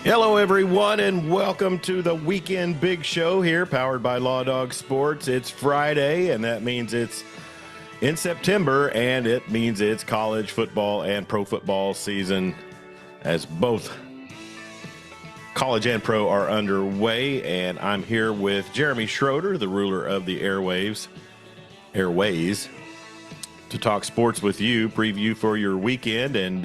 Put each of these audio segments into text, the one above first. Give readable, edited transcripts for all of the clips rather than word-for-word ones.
Hello, everyone, and welcome to the Weekend Big Show here, powered by Law Dog Sports. It's Friday, and that means it's in September, and it means it's college football and pro football season, as both college and pro are underway. And I'm here with Jeremy Schroeder, the ruler of the airways, to talk sports with you, preview for your weekend. And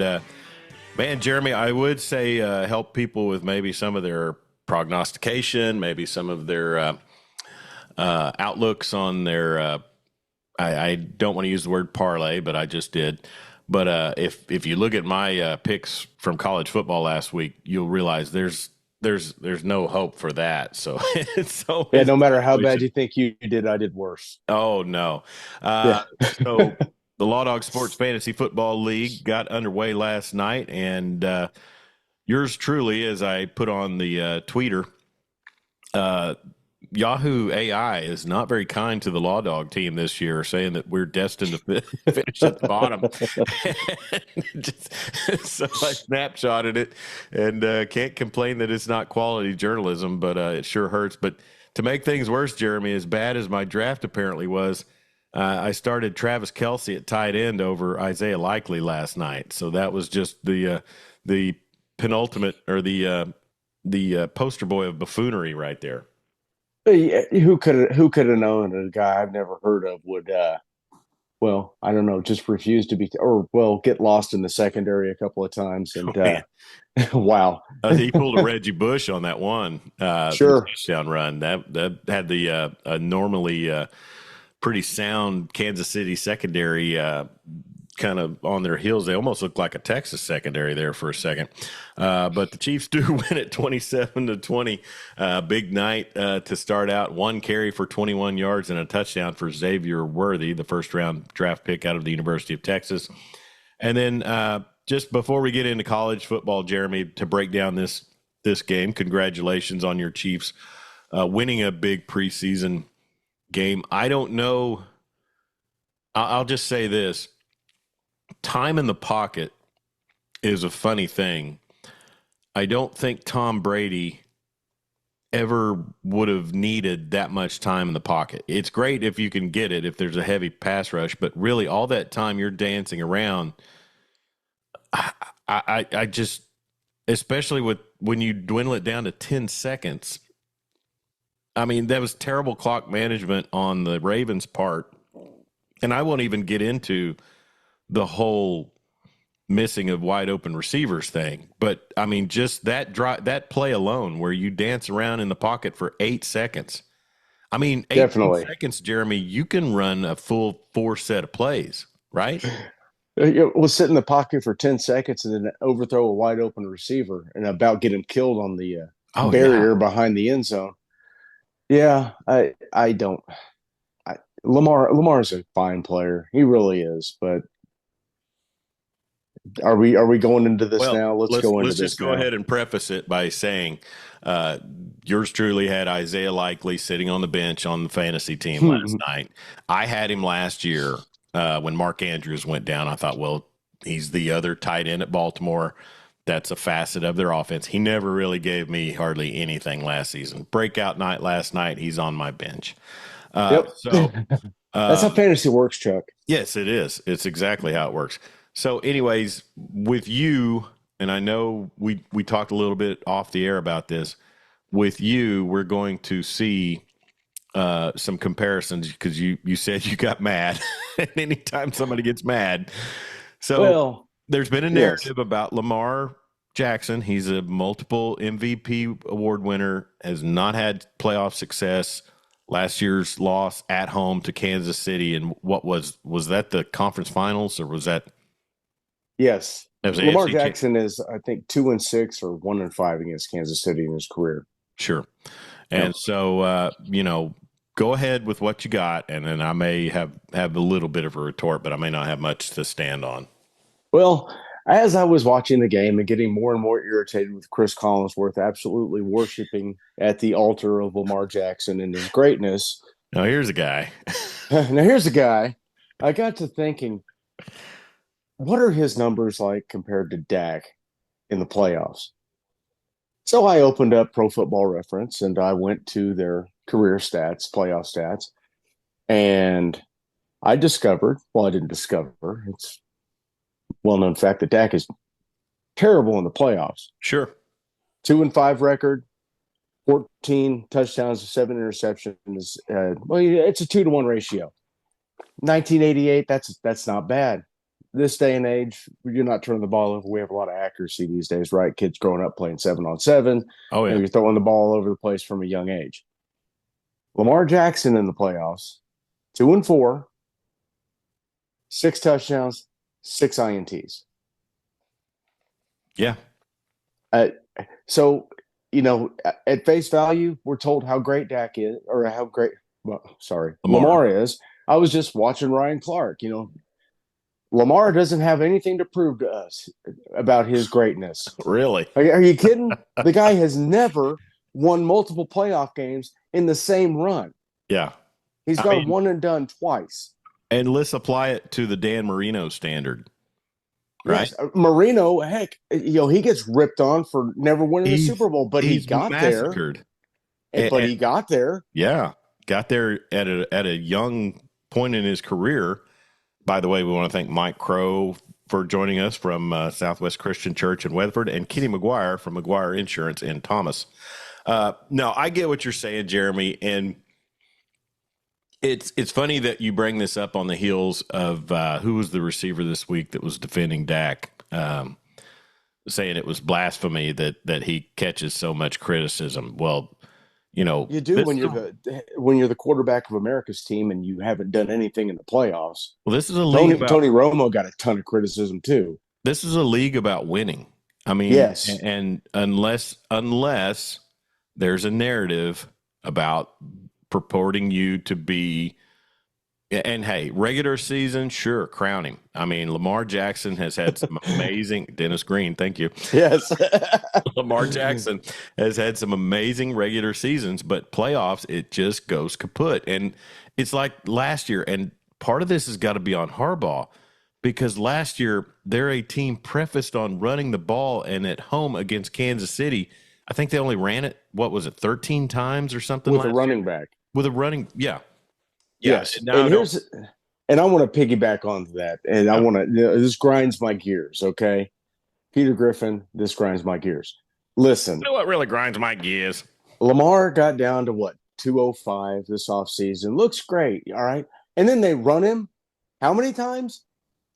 man, Jeremy, I would say help people with maybe some of their prognostication, maybe some of their outlooks on their I don't want to use the word parlay, but I just did. But if you look at my picks from college football last week, you'll realize there's no hope for that. So yeah, no matter how bad you think you did, I did worse. Oh no. So the Law Dog Sports Fantasy Football League got underway last night, and yours truly, as I put on the tweeter, Yahoo AI is not very kind to the Law Dog team this year, saying that we're destined to finish at the bottom. So I snapshotted it, and can't complain that it's not quality journalism, but it sure hurts. But to make things worse, Jeremy, as bad as my draft apparently was, I started Travis Kelce at tight end over Isaiah Likely last night. So that was just the penultimate, or the poster boy of buffoonery right there. Who could have known a guy I've never heard of would, well, I don't know, just refuse to be, get lost in the secondary a couple of times. And wow. He pulled a Reggie Bush on that one Sure. touchdown run. That had the normally pretty sound Kansas City secondary kind of on their heels. They almost looked like a Texas secondary there for a second. But the Chiefs do win at 27-20. Big night to start out. One carry for 21 yards and a touchdown for Xavier Worthy, the first-round draft pick out of the University of Texas. And then just before we get into college football, Jeremy, to break down this game, congratulations on your Chiefs winning a big preseason game. I don't know. I'll just say this. Time in the pocket is a funny thing. I don't think Tom Brady ever would have needed that much time in the pocket. It's great if you can get it, if there's a heavy pass rush, but really all that time you're dancing around, I just, especially when you dwindle it down to 10 seconds, I mean, that was terrible clock management on the Ravens' part. And I won't even get into the whole missing of wide open receivers thing. But, I mean, just that play alone where you dance around in the pocket for 8 seconds. I mean, 8 seconds, Jeremy, you can run a full 4 set of plays, right? We'll sit in the pocket for 10 seconds and then overthrow a wide open receiver and about get him killed on the barrier behind the end zone. Yeah, I don't. Lamar's a fine player. He really is. But are we going into this now? Let's just go ahead and preface it by saying yours truly had Isaiah Likely sitting on the bench on the fantasy team last night. I had him last year when Mark Andrews went down. I thought, well, he's the other tight end at Baltimore. That's a facet of their offense. He never really gave me hardly anything last season. Breakout night last night, he's on my bench. So that's how fantasy works, Chuck. Yes, it is. It's exactly how it works. So anyways, with you, and I know we talked a little bit off the air about this, with you, we're going to see some comparisons because you said you got mad. And anytime somebody gets mad. So there's been a narrative about Lamar Jackson. He's a multiple MVP award winner, has not had playoff success. Last year's loss at home to Kansas City. And what was that the conference finals, or was that? Yes. Lamar Jackson is, I think, 2-6 or 1-5 against Kansas City in his career. Sure. And so, go ahead with what you got, and then I may have a little bit of a retort, but I may not have much to stand on. Well, as I was watching the game and getting more and more irritated with Chris Collinsworth absolutely worshiping at the altar of Lamar Jackson and his greatness. Now here's a guy. Now here's a guy. I got to thinking, what are his numbers like compared to Dak in the playoffs? So I opened up Pro Football Reference and I went to their career stats, playoff stats, and I discovered, well, I didn't discover, it's well known fact that Dak is terrible in the playoffs. Sure. 2-5 record, 14 touchdowns, 7 interceptions. Well, it's a 2-to-1 ratio. 1988, that's not bad. This day and age, you're not turning the ball over. We have a lot of accuracy these days, right? Kids growing up playing 7-on-7. Oh, yeah. You're throwing the ball all over the place from a young age. Lamar Jackson in the playoffs, 2-4, 6 touchdowns, 6 INTs. Yeah. So, at face value, we're told how great Dak is, or how great, Lamar is. I was just watching Ryan Clark. Lamar doesn't have anything to prove to us about his greatness. Really? Are you kidding? The guy has never won multiple playoff games in the same run. Yeah. He's gone one and done twice. And let's apply it to the Dan Marino standard. Right. Yes. Marino, heck, he gets ripped on for never winning the Super Bowl, but he got massacred. There. But he got there. Yeah. Got there at a young point in his career. By the way, we want to thank Mike Crow for joining us from Southwest Christian Church in Weatherford, and Kenny McGuire from McGuire Insurance in Thomas. No, I get what you're saying, Jeremy, and it's funny that you bring this up on the heels of who was the receiver this week that was defending Dak, saying it was blasphemy that he catches so much criticism. Well, you do when you're the quarterback of America's team and you haven't done anything in the playoffs. Well, this is a league Tony Romo got a ton of criticism too. This is a league about winning. I mean, yes, and unless there's a narrative about purporting you to be, and hey, regular season, sure, crown him. I mean, Lamar Jackson has had some amazing, Dennis Green, thank you. Yes. Lamar Jackson has had some amazing regular seasons, but playoffs, it just goes kaput. And it's like last year, and part of this has got to be on Harbaugh, because last year they're a team prefaced on running the ball, and at home against Kansas City, I think they only ran it, 13 times or something with a running back. With a running, yeah. Yes. And I want to piggyback onto that. And I want to, this grinds my gears, okay? Peter Griffin, this grinds my gears. Listen. You know what really grinds my gears? Lamar got down to 205 this offseason. Looks great, all right? And then they run him how many times?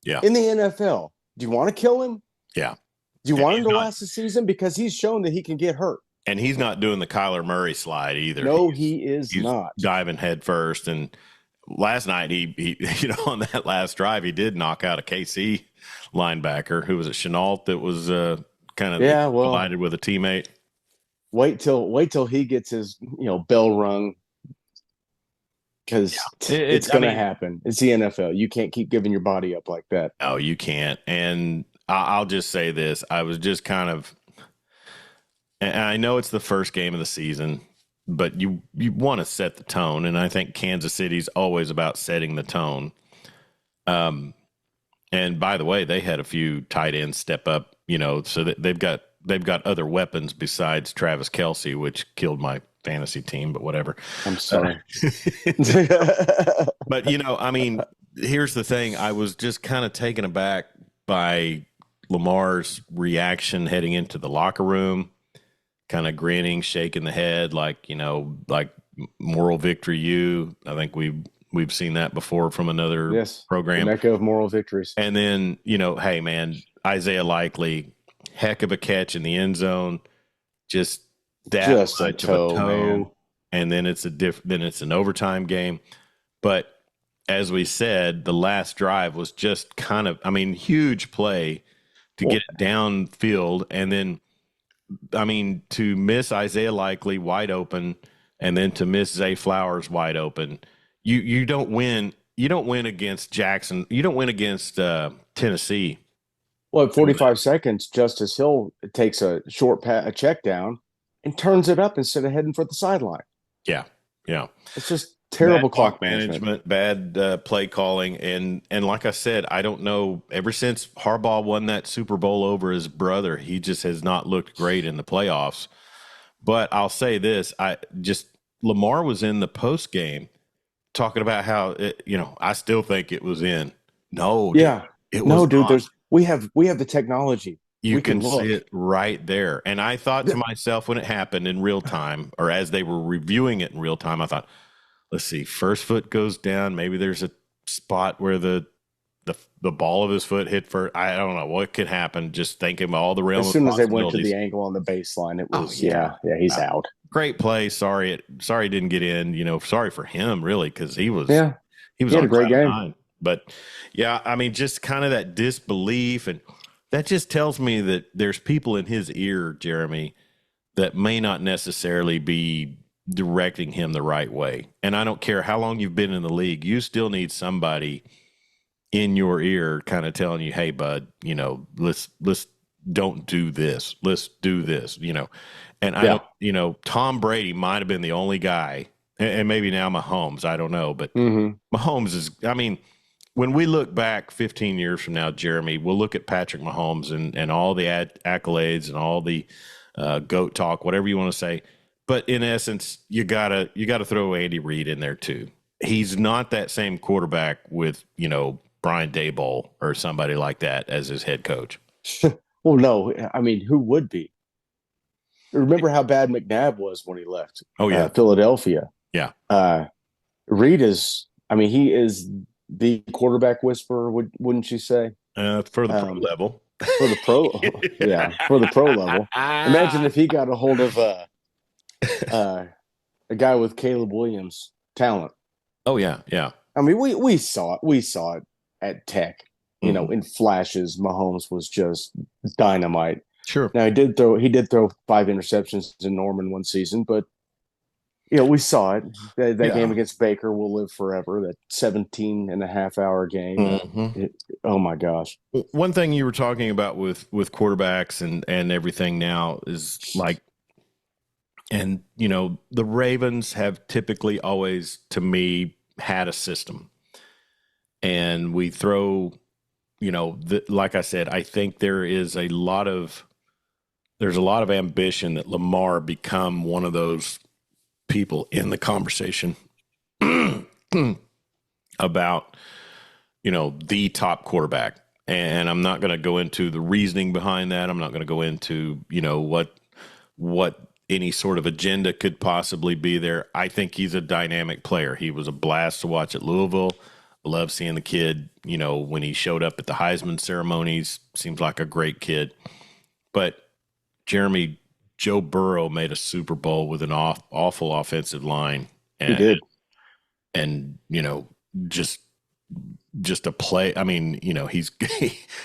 Yeah. In the NFL. Do you want to kill him? Yeah. Do you want him to last the season? Because he's shown that he can get hurt. And he's not doing the Kyler Murray slide either. No, he is not. Diving head first. And last night, he on that last drive, he did knock out a KC linebacker. Who was it? Chenault that was kind of collided with a teammate. Wait till he gets his bell rung, because it's going to happen. It's the NFL. You can't keep giving your body up like that. Oh, you can't. And I'll just say this: I was just kind of. And I know it's the first game of the season, but you want to set the tone, and I think Kansas City's always about setting the tone. And by the way, they had a few tight ends step up, so that they've got other weapons besides Travis Kelce, which killed my fantasy team, but whatever. I'm sorry. But I mean, here's the thing: I was just kind of taken aback by Lamar's reaction heading into the locker room. Kind of grinning, shaking the head, like moral victory. I think we've seen that before from another program. The mecca of moral victories. And then hey man, Isaiah Likely, heck of a catch in the end zone, just a toe, man. And then it's an overtime game. But as we said, the last drive was just kind of, huge play to get it downfield, and then. To miss Isaiah Likely wide open and then to miss Zay Flowers wide open, you don't win. You don't win against Jackson. You don't win against Tennessee Well, at 45 seconds, Justice Hill takes a a check down and turns it up instead of heading for the sideline. Yeah, yeah. It's just Bad terrible clock clock management. management, bad play calling, and like I said, I don't know. Ever since Harbaugh won that Super Bowl over his brother, he just has not looked great in the playoffs. But I'll say this: I just Lamar was in the post game talking about how I still think it was in. No, dude, Yeah. it was No, dude, not. we have the technology. You We can can see look. it right there. And I thought to myself when it happened in real time, or as they were reviewing it in real time, I thought, let's see, first foot goes down. Maybe there's a spot where the ball of his foot hit for. I don't know what could happen. Just thinking about all the realm As of soon as they went to possibilities. the angle on the baseline, it Oh was yeah, yeah, he's Uh, out. great play. Sorry it didn't get in. Sorry for him really because Yeah, he was he had on a great cloud game. nine. But yeah, I mean, just kind of that disbelief, and that just tells me that there's people in his ear, Jeremy, that may not necessarily be directing him the right way. And I don't care how long you've been in the league, you still need somebody in your ear kind of telling you, "Hey bud, let's don't do this. Let's do this," And I don't, Yeah. Tom Brady might have been the only guy, and maybe now Mahomes, I don't know, but Mm-hmm. Mahomes is, I mean, when we look back 15 years from now, Jeremy, we'll look at Patrick Mahomes and all the accolades and all the goat talk, whatever you want to say. But in essence, you gotta throw Andy Reid in there too. He's not that same quarterback with Brian Daboll or somebody like that as his head coach. Well, no, I mean, who would be? Remember how bad McNabb was when he left Oh yeah, Philadelphia. yeah. Uh, Reed is, I mean, he is the quarterback whisperer. Wouldn't you say? For the pro Um, level. for the pro, yeah, for the pro level. Imagine if he got a hold of uh, a guy with Caleb Williams talent. Oh yeah, yeah. I mean, we saw it. We saw it at Tech. Hmm. In flashes, Mahomes was just dynamite. Sure. Now he did throw 5 interceptions in Norman one season, but we saw it. That game Yeah. against Baker will live forever. That 17 and a half hour game. Hmm. Oh my gosh. One thing you were talking about with quarterbacks and everything now is like, and the Ravens have typically always, to me, had a system, and we throw, like I said, I think there's a lot of ambition that Lamar become one of those people in the conversation about the top quarterback. And I'm not going to go into the reasoning behind that. I'm not going to go into what any sort of agenda could possibly be there. I think he's a dynamic player. He was a blast to watch at Louisville. Love seeing the kid, when he showed up at the Heisman ceremonies. Seems like a great kid. But Jeremy, Joe Burrow made a Super Bowl with an awful offensive line, He and did. just a play. I mean,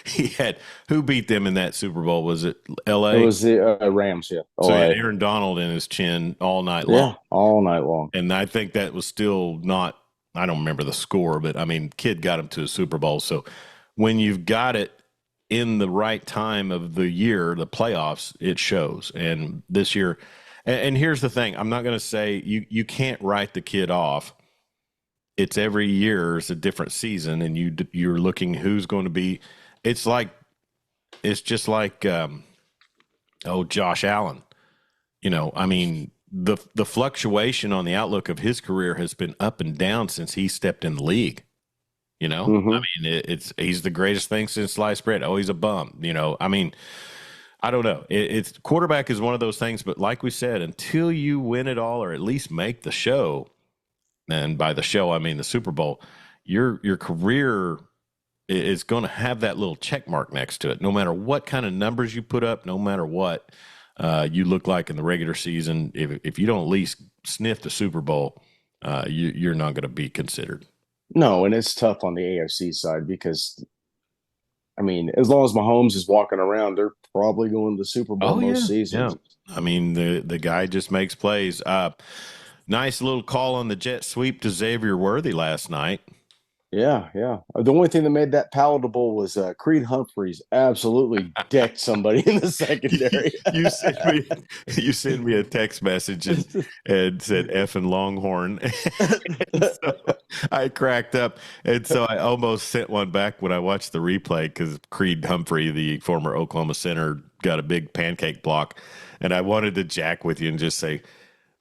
he had, who beat them in that Super Bowl? Was it It L.A.? was the Rams, yeah. So he had LA. Aaron Donald in his chin all night long, Yeah, all night long. and I think that was still not. I don't remember the score, but I mean, kid got him to a Super Bowl. So when you've got it in the right time of the year, the playoffs, it shows. And this year, and here's the thing: I'm not going to say you can't write the kid off. It's every year is a different season, and you're looking who's going to be. It's like it's just like Josh Allen. I mean the fluctuation on the outlook of his career has been up and down since he stepped in the league. I Hmm. mean it's he's the greatest thing since sliced bread. Oh, he's a bum. I mean I don't know. It's quarterback is one of those things, but like we said, until you win it all or at least make the show, and by the show I mean the Super Bowl, your career is going to have that little check mark next to it. No matter what kind of numbers you put up, no matter what you look like in the regular season, if you don't at least sniff the Super Bowl, you're not going to be considered. No, and it's tough on the AFC side because I mean, as long as Mahomes is walking around, they're probably going to the Super Bowl Oh most yeah, yeah. seasons. I mean the guy just makes plays. Nice little call on the jet sweep to Xavier Worthy last night. Yeah, yeah. The only thing that made that palatable was Creed Humphreys absolutely decked somebody in the secondary. you sent me you sent me a text message and said F and Longhorn. And so I cracked up. And so I almost sent one back when I watched the replay because Creed Humphrey, the former Oklahoma center, got a big pancake block. And I wanted to jack with you and just say,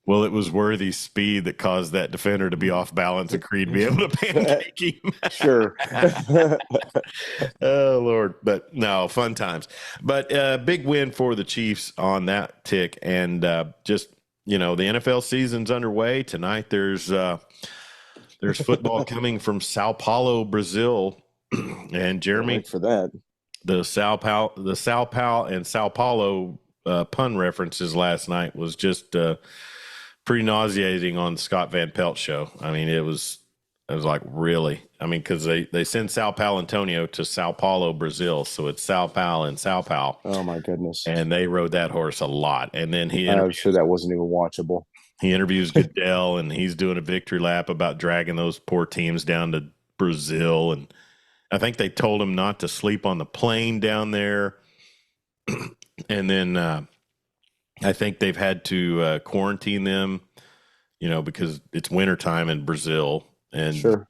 well, it was Worthy's speed that caused that defender to be off balance and Creed be able to pancake him. Sure. Oh, Lord. But no, fun times. But big win for the Chiefs on that tick. And just, the NFL season's underway. Tonight there's football coming from Sao Paulo, Brazil. And Can't Jeremy, wait for that. the Sao Paulo and Sao Paulo pun references last night was just pretty nauseating on Scott Van Pelt show. I mean, it was like, really? I mean, because they send Sao Paulo Antonio to Sao Paulo, Brazil, so it's Sao Paulo and Sao Paulo. Oh my goodness! And they rode that horse a lot. And then I'm sure that wasn't even watchable. he interviews Goodell, and he's doing a victory lap about dragging those poor teams down to Brazil. And I think they told him not to sleep on the plane down there. And then I think they've had to quarantine them, because it's wintertime in Brazil. And, Sure.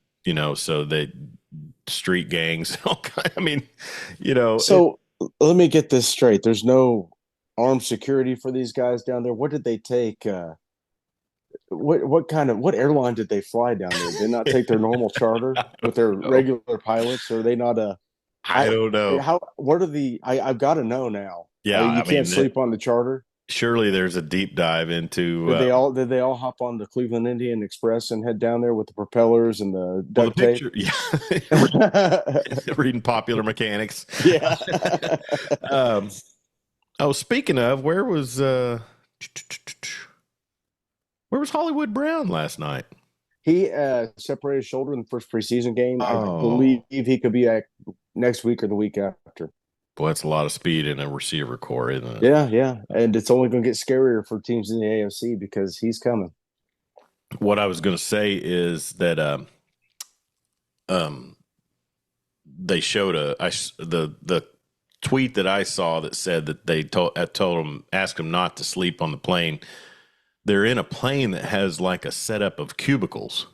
So they street gangs. I mean, So let me get this straight. There's no armed security for these guys down there. What did they take? What airline did they fly down there? Did they not take their normal charter with their regular pilots? Or are they not I don't know. I've got to know now. Yeah, You can't sleep on the charter. Surely there's a deep dive into. Did they all hop on the Cleveland Indian Express and head down there with the propellers and the duct tape? Yeah, reading Popular Mechanics. Yeah. Speaking of, where was Hollywood Brown last night? He separated his shoulder in the first preseason game. I believe he could be back next week or the week after. Boy, that's a lot of speed in a receiver core, isn't it? Yeah, yeah. And it's only going to get scarier for teams in the AFC because he's coming. What I was going to say is that they showed the tweet that I saw that said that they asked him not to sleep on the plane. They're in a plane that has like a setup of cubicles.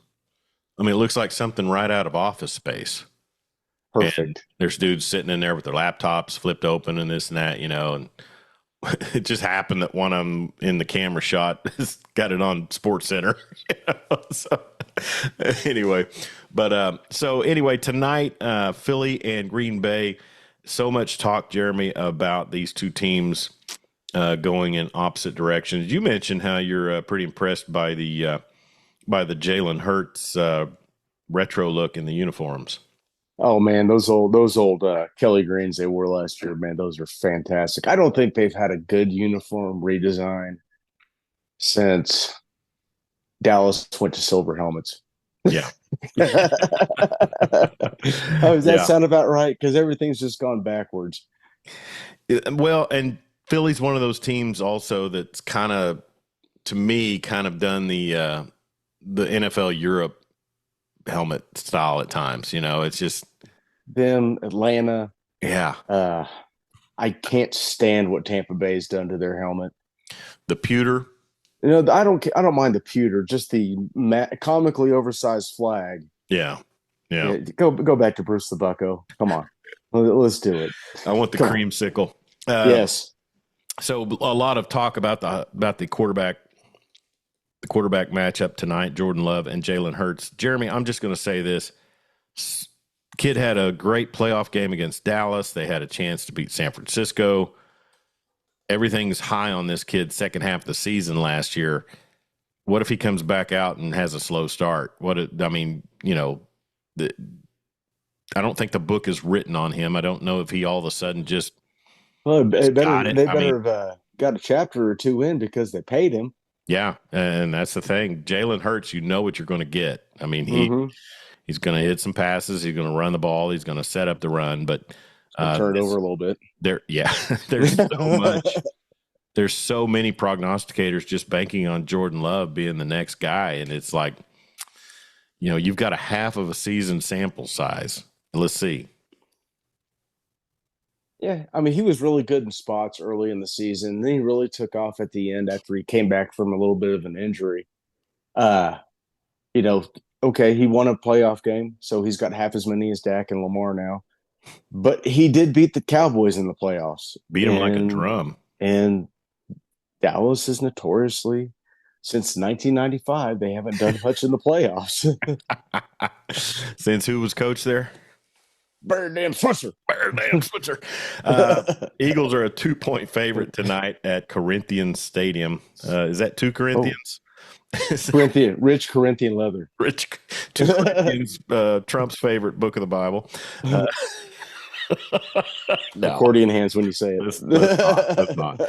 I mean, it looks like something right out of Office Space. Perfect. And there's dudes sitting in there with their laptops flipped open and this and that, and it just happened that one of them in the camera shot has got it on Sports Center. So anyway, tonight, Philly and Green Bay. So much talk, Jeremy, about these two teams going in opposite directions. You mentioned how you're pretty impressed by the Jalen Hurts retro look in the uniforms. Oh man, those old Kelly Greens they wore last year, man, those are fantastic. I don't think they've had a good uniform redesign since Dallas went to silver helmets. Yeah. Does that sound about right? Because everything's just gone backwards. Well, and Philly's one of those teams also that's kind of, to me, done the NFL Europe helmet style at times. It's just them, Atlanta. Yeah. I can't stand what Tampa Bay's done to their helmet. The pewter. I don't mind the pewter, just the comically oversized flag. Yeah. Go back to Bruce the Bucko. Come on, let's do it. I want the creamsicle. Yes. So a lot of talk about the quarterback matchup tonight, Jordan Love and Jalen Hurts. Jeremy, I'm just going to say this. Kid had a great playoff game against Dallas. They had a chance to beat San Francisco. Everything's high on this kid second half of the season last year. What if he comes back out and has a slow start? I don't think the book is written on him. I don't know if he all of a sudden just they better have got a chapter or two in because they paid him. Yeah, and that's the thing. Jalen Hurts, you know what you're going to get. I mean, he's going to hit some passes. He's going to run the ball. He's going to set up the run, but turn it over a little bit. There's so much. There's so many prognosticators just banking on Jordan Love being the next guy, and it's like, you've got a half of a season sample size. Let's see. Yeah, I mean, he was really good in spots early in the season. Then he really took off at the end after he came back from a little bit of an injury. Uh, you know, okay, he won a playoff game, so he's got half as many as Dak and Lamar now. But he did beat the Cowboys in the playoffs, Beat him like a drum. and Dallas is notoriously since 1995 they haven't done much in the playoffs. Since who was coach there? Birdman Switzer. Birdman Switzer. Eagles are a 2-point favorite tonight at Corinthians Stadium. Is that two Oh, Corinthians? Rich Corinthian leather. Rich, two Corinthians, Trump's favorite book of the Bible. No. Accordion hands when you say it. Let's not.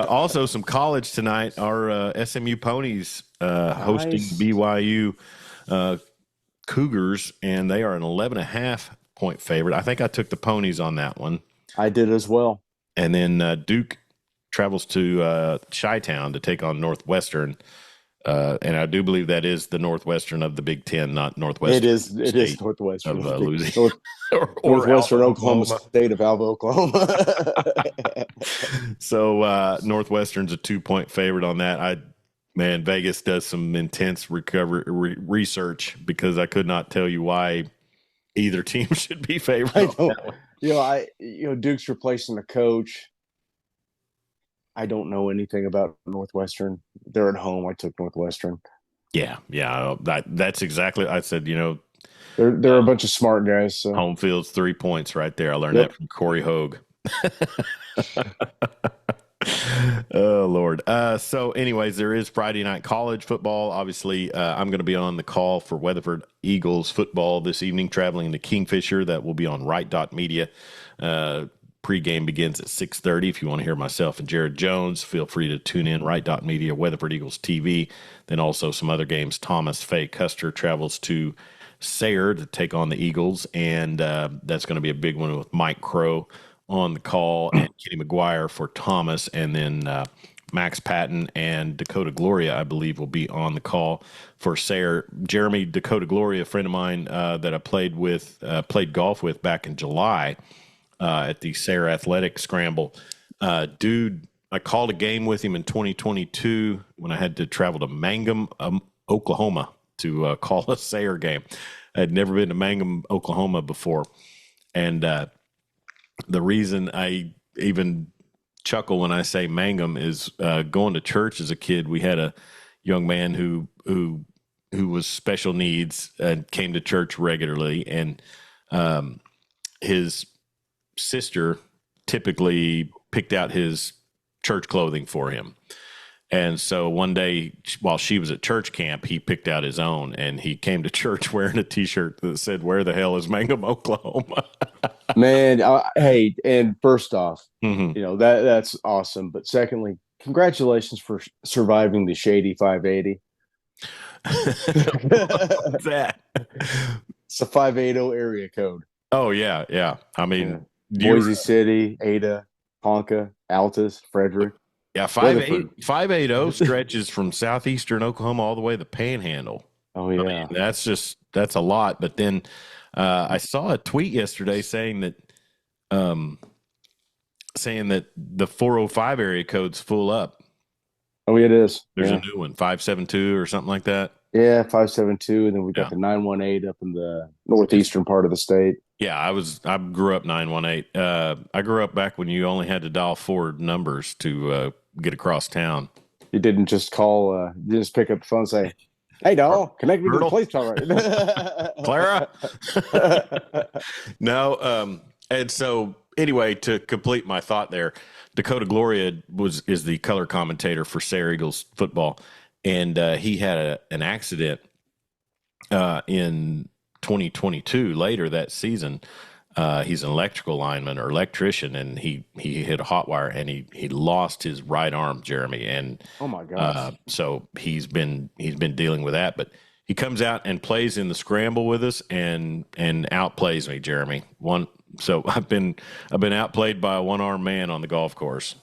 Also, some college tonight. Our SMU Ponies hosting BYU Cougars, and they are an 11.5-point favorite. I think I took the Ponies on that one. I did as well. And then Duke travels to Chi-Town to take on Northwestern. And I do believe that is the Northwestern of the Big Ten, not Northwestern. It is Northwestern of Louisiana. Northwestern Oklahoma State of Alva, Oklahoma. So Northwestern's a 2-point favorite on that. Vegas does some intense research because I could not tell you why either team should be favored. Duke's replacing the coach. I don't know anything about Northwestern. They're at home. I took Northwestern. Yeah. That's exactly. I said, they're a bunch of smart guys. So. Home field's 3 points right there. I learned that from Corey Hogue. Oh, Lord. So anyways, there is Friday night college football. Obviously, I'm going to be on the call for Weatherford Eagles football this evening, traveling to Kingfisher. That will be on Right.media. Pre-game begins at 6:30. If you want to hear myself and Jared Jones, feel free to tune in. Right.media, Weatherford Eagles TV. Then also some other games. Thomas Fay Custer travels to Sayre to take on the Eagles, and that's going to be a big one with Mike Crow on the call and Kenny McGuire for Thomas, and then Max Patton and Dakota Gloria, I believe, will be on the call for Sayre. Jeremy, Dakota Gloria, a friend of mine that I played golf with back in July at the Sayre Athletic Scramble. Dude, I called a game with him in 2022 when I had to travel to Mangum, Oklahoma to call a Sayre game. I had never been to Mangum, Oklahoma before. And the reason I even chuckle when I say Mangum is going to church as a kid. We had a young man who was special needs and came to church regularly, and his sister typically picked out his church clothing for him. And so one day while she was at church camp, he picked out his own, and he came to church wearing a T-shirt that said, "Where the hell is Mangum, Oklahoma?" Man, hey, and first off, that's awesome. But secondly, congratulations for surviving the shady 580. What's that? It's a 580 area code. Oh, yeah. I mean, Boise City, Ada, Ponca, Altus, Frederick. Yeah, 580 stretches from southeastern Oklahoma all the way to the Panhandle. Oh, yeah. I mean, that's a lot. But then I saw a tweet yesterday saying that the 405 area code's full up. Oh, it is. There's a new one, 572 or something like that. Yeah, 572, and then we got the 918 up in the northeastern part of the state. Yeah, I grew up 918. I grew up back when you only had to dial 4 numbers to get across town. You didn't just call, you just pick up the phone and say, "Hey, doll, connect me to the police car." Clara? No. And so anyway, to complete my thought there, Dakota Gloria is the color commentator for Sayre Eagles football. And he had an accident in 2022 later that season. He's an electrical lineman or electrician, and he hit a hot wire, and he lost his right arm, Jeremy. And oh my gosh. So he's been dealing with that, but he comes out and plays in the scramble with us and outplays me, Jeremy. So I've been outplayed by a one-armed man on the golf course.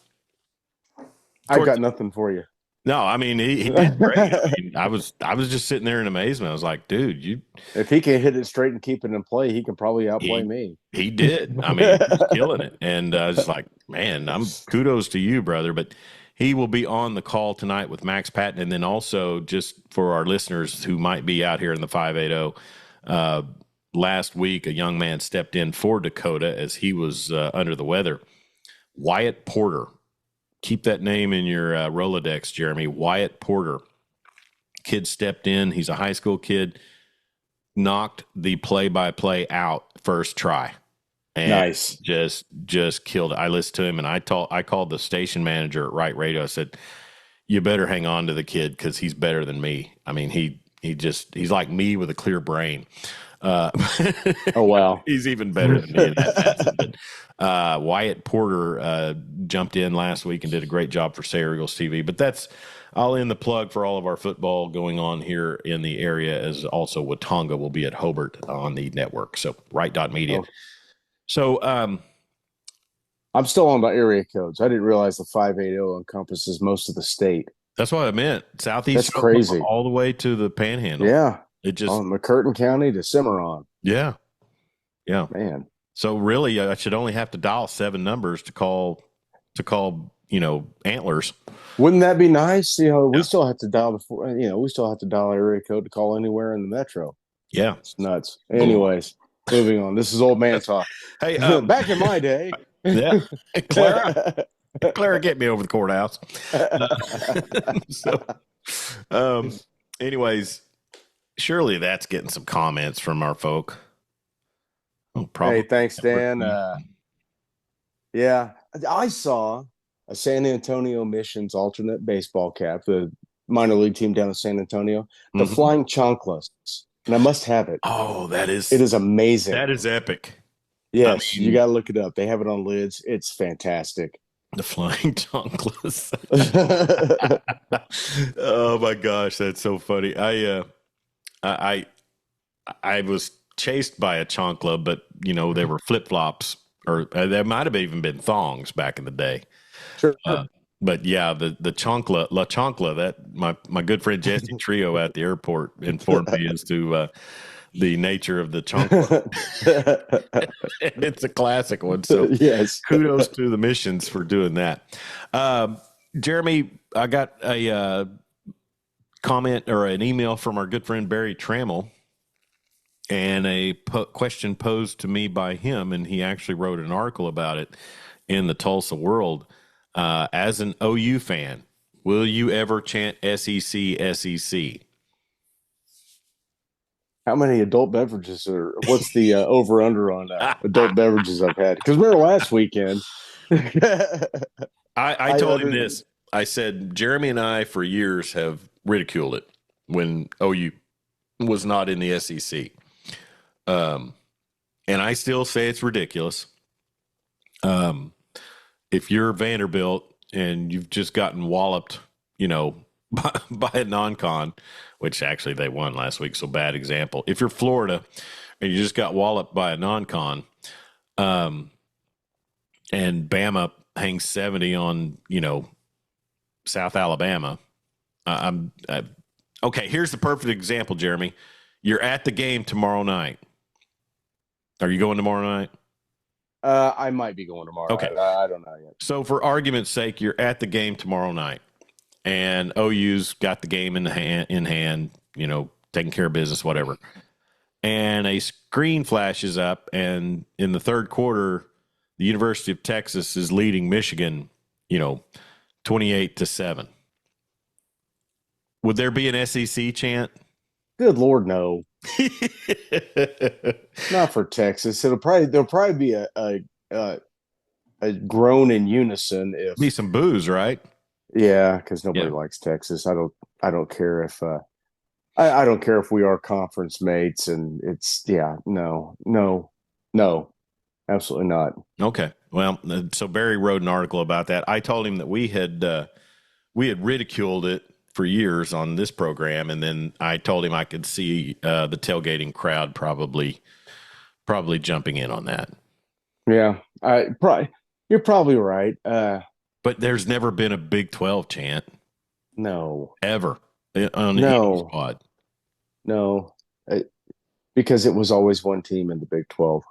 I've got nothing for you. No, I mean he did great. I mean, I was just sitting there in amazement. I was like, dude, you If he can hit it straight and keep it in play, he can probably outplay he me. he did. I mean, he was killing it, and I was just like, man, I'm kudos to you, brother. But he will be on the call tonight with Max Patton, and then also just for our listeners who might be out here in the 580. Last week, a young man stepped in for Dakota as he was under the weather. Wyatt Porter. Keep that name in your Rolodex, Jeremy. Wyatt Porter. Kid stepped in. He's a high school kid. Knocked the play-by-play out first try, and Nice. just killed it. I listened to him, and I called the station manager at Right Radio. I said, "You better hang on to the kid because he's better than me. I mean, he's like me with a clear brain. Uh, Oh wow. he's even better than me in that facet." But Wyatt Porter jumped in last week and did a great job for Sayre Eagles TV. But I'll end the plug for all of our football going on here in the area, as also Watonga will be at Hobart on the network. So Right Dot Media. Oh, So I'm still on the area codes. I didn't realize the 580 encompasses most of the state. that's what I meant. That's Southeast Oklahoma crazy. all the way to the Panhandle. Yeah. It just, On McCurtain County to Cimarron. yeah, yeah. Man. So really, I should only have to dial 7 numbers to call, Antlers. Wouldn't that be nice? We Yeah. still have to dial we still have to dial area code to call anywhere in the metro. Yeah. It's nuts. Anyways, moving on. This is old man talk. Hey, Back in my day. yeah, Clara, get me over the courthouse. So, anyways, surely that's getting some comments from our folk. Oh, probably. Hey, thanks, Dan. Yeah, I saw a San Antonio Missions alternate baseball cap, the minor league team down in San Antonio, the Mhm. Flying Chonkless, and I must have it. Oh, It is amazing. that is epic. Yes, I mean, you got to look it up. They have it on lids. It's fantastic. The Flying Chonkless. Oh my gosh, that's so funny. I I was chased by a chancla, but they were flip flops, or there might have even been thongs back in the day. Sure. But yeah, the chancla, la chancla, that my good friend Jesse Trio at the airport informed me as to the nature of the chancla. And it's a classic one. So Yes. kudos to the missions for doing that. Jeremy, I got a comment or an email from our good friend Barry Trammell, and a question posed to me by him, and he actually wrote an article about it in the Tulsa World. As an OU fan, will you ever chant SEC, SEC? How many adult beverages what's the over under on adult beverages I've had? Because remember last weekend. I told him this. I said, Jeremy and I for years have ridiculed it when OU was not in the SEC. And I still say it's ridiculous. If you're Vanderbilt and you've just gotten walloped, by a non-con, which actually they won last week, so bad example. If you're Florida and you just got walloped by a non-con, and Bama hangs 70 on, South Alabama, okay, here's the perfect example, Jeremy. You're at the game tomorrow night. Are you going tomorrow night? I might be going tomorrow. Okay. I don't know yet. So for argument's sake, you're at the game tomorrow night, and OU's got the game in hand, taking care of business, whatever. And a screen flashes up, and in the third quarter, the University of Texas is leading Michigan, 28-7. Would there be an SEC chant? Good Lord, no. Not for Texas. There'll probably be a groan in unison if Be some boos, right? yeah, because nobody Yeah. likes Texas. I don't care if I don't care if we are conference mates, and it's no, absolutely not. Okay. Well, so Barry wrote an article about that. I told him that we had ridiculed it for years on this program, and then I told him I could see the tailgating crowd probably jumping in on that. Yeah, you're probably right. But there's never been a Big 12 chant. No, ever on any no, squad. no. Uh, because it was always one team in the Big 12.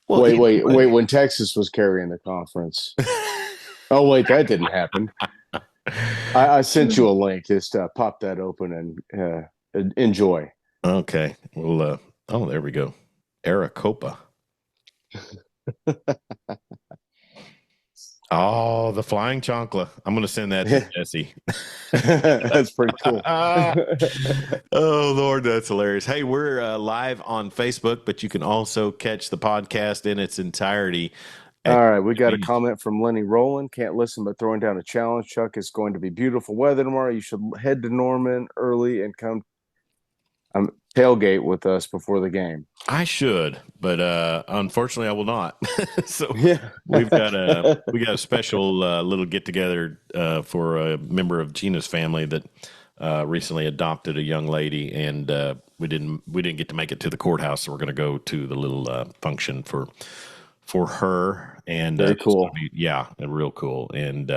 Well, Wait, either wait, way. wait. When Texas was carrying the conference. Oh, wait, that didn't happen. I sent you a link. Just pop that open and enjoy. Okay. Well, oh, there we go. Aracopa. Oh, the flying chancla. I'm going to send that to Jesse. That's pretty cool. Oh, Lord, that's hilarious. Hey, we're live on Facebook, but you can also catch the podcast in its entirety All at right, we got a convenience. comment from Lenny Rowland. Can't listen but throwing down a challenge. Chuck, it's going to be beautiful weather tomorrow. You should head to Norman early and come tailgate with us before the game. I should, but unfortunately, I will not. So Yeah. we got a special little get together for a member of Gina's family that recently adopted a young lady, and we didn't get to make it to the courthouse, so we're going to go to the little function for her, and Very it's going cool. to be real cool. And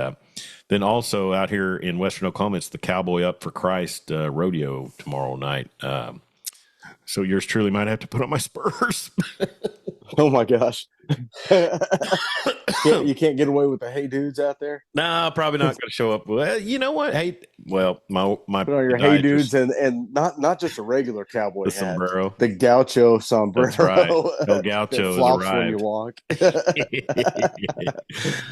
then also out here in Western Oklahoma, it's the Cowboy Up for Christ rodeo tomorrow night. So yours truly might have to put on my spurs. Oh my gosh. You can't get away with the hey dudes out there. Nah, probably not going to show up. Well, you know what? Hey, well, my Put on your hey podiatrist, dudes and not just a regular the cowboy hat, sombrero. the gaucho That's right. sombrero El that Gaucho has flops when you arrived. walk. It's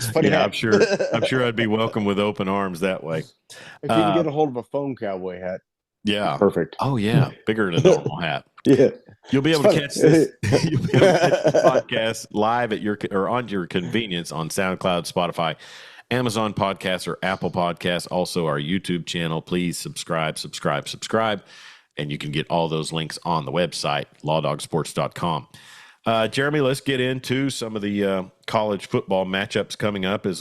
a funny Yeah, hat. I'm sure. I'm sure I'd be welcome with open arms that way. If you can Uh, get a hold of a foam cowboy hat, yeah. perfect. Oh yeah, bigger than a normal hat. Yeah. You'll be able to So, catch this. You'll be able to catch this podcast live at your or on your convenience on SoundCloud, Spotify, Amazon Podcasts, or Apple Podcasts. Also, our YouTube channel. Please subscribe, subscribe, subscribe, and you can get all those links on the website lawdogsports.com. Jeremy, let's get into some of the college football matchups coming up. As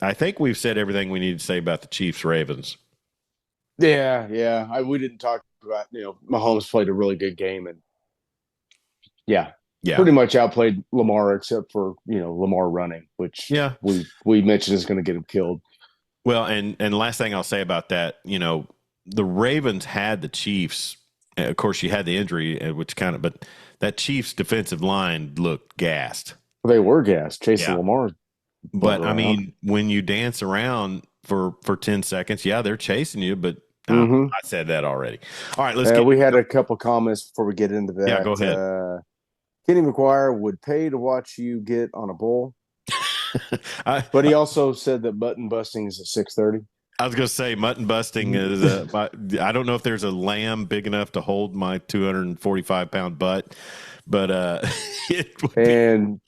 I think we've said everything we need to say about the Chiefs Ravens. yeah. We didn't talk about, Mahomes played a really good game and yeah, Yeah, pretty much outplayed Lamar except for, Lamar running, which yeah. we mentioned is going to get him killed. Well, and last thing I'll say about that, the Ravens had the Chiefs. Of course, you had the injury, but that Chiefs defensive line looked gassed. They were gassed, chasing Yeah, Lamar's butt but I around. mean, when you dance around for 10 seconds, yeah, they're chasing you. But Mm-hmm. I said that already. All right, let's get. We had a couple comments before we get into Yeah, that. go ahead. Kenny McGuire would pay to watch you get on a bull, I, but he also said that button busting is at 6:30. I was going to say mutton busting is I don't know if there's a lamb big enough to hold my 245-pound butt, but it would be. And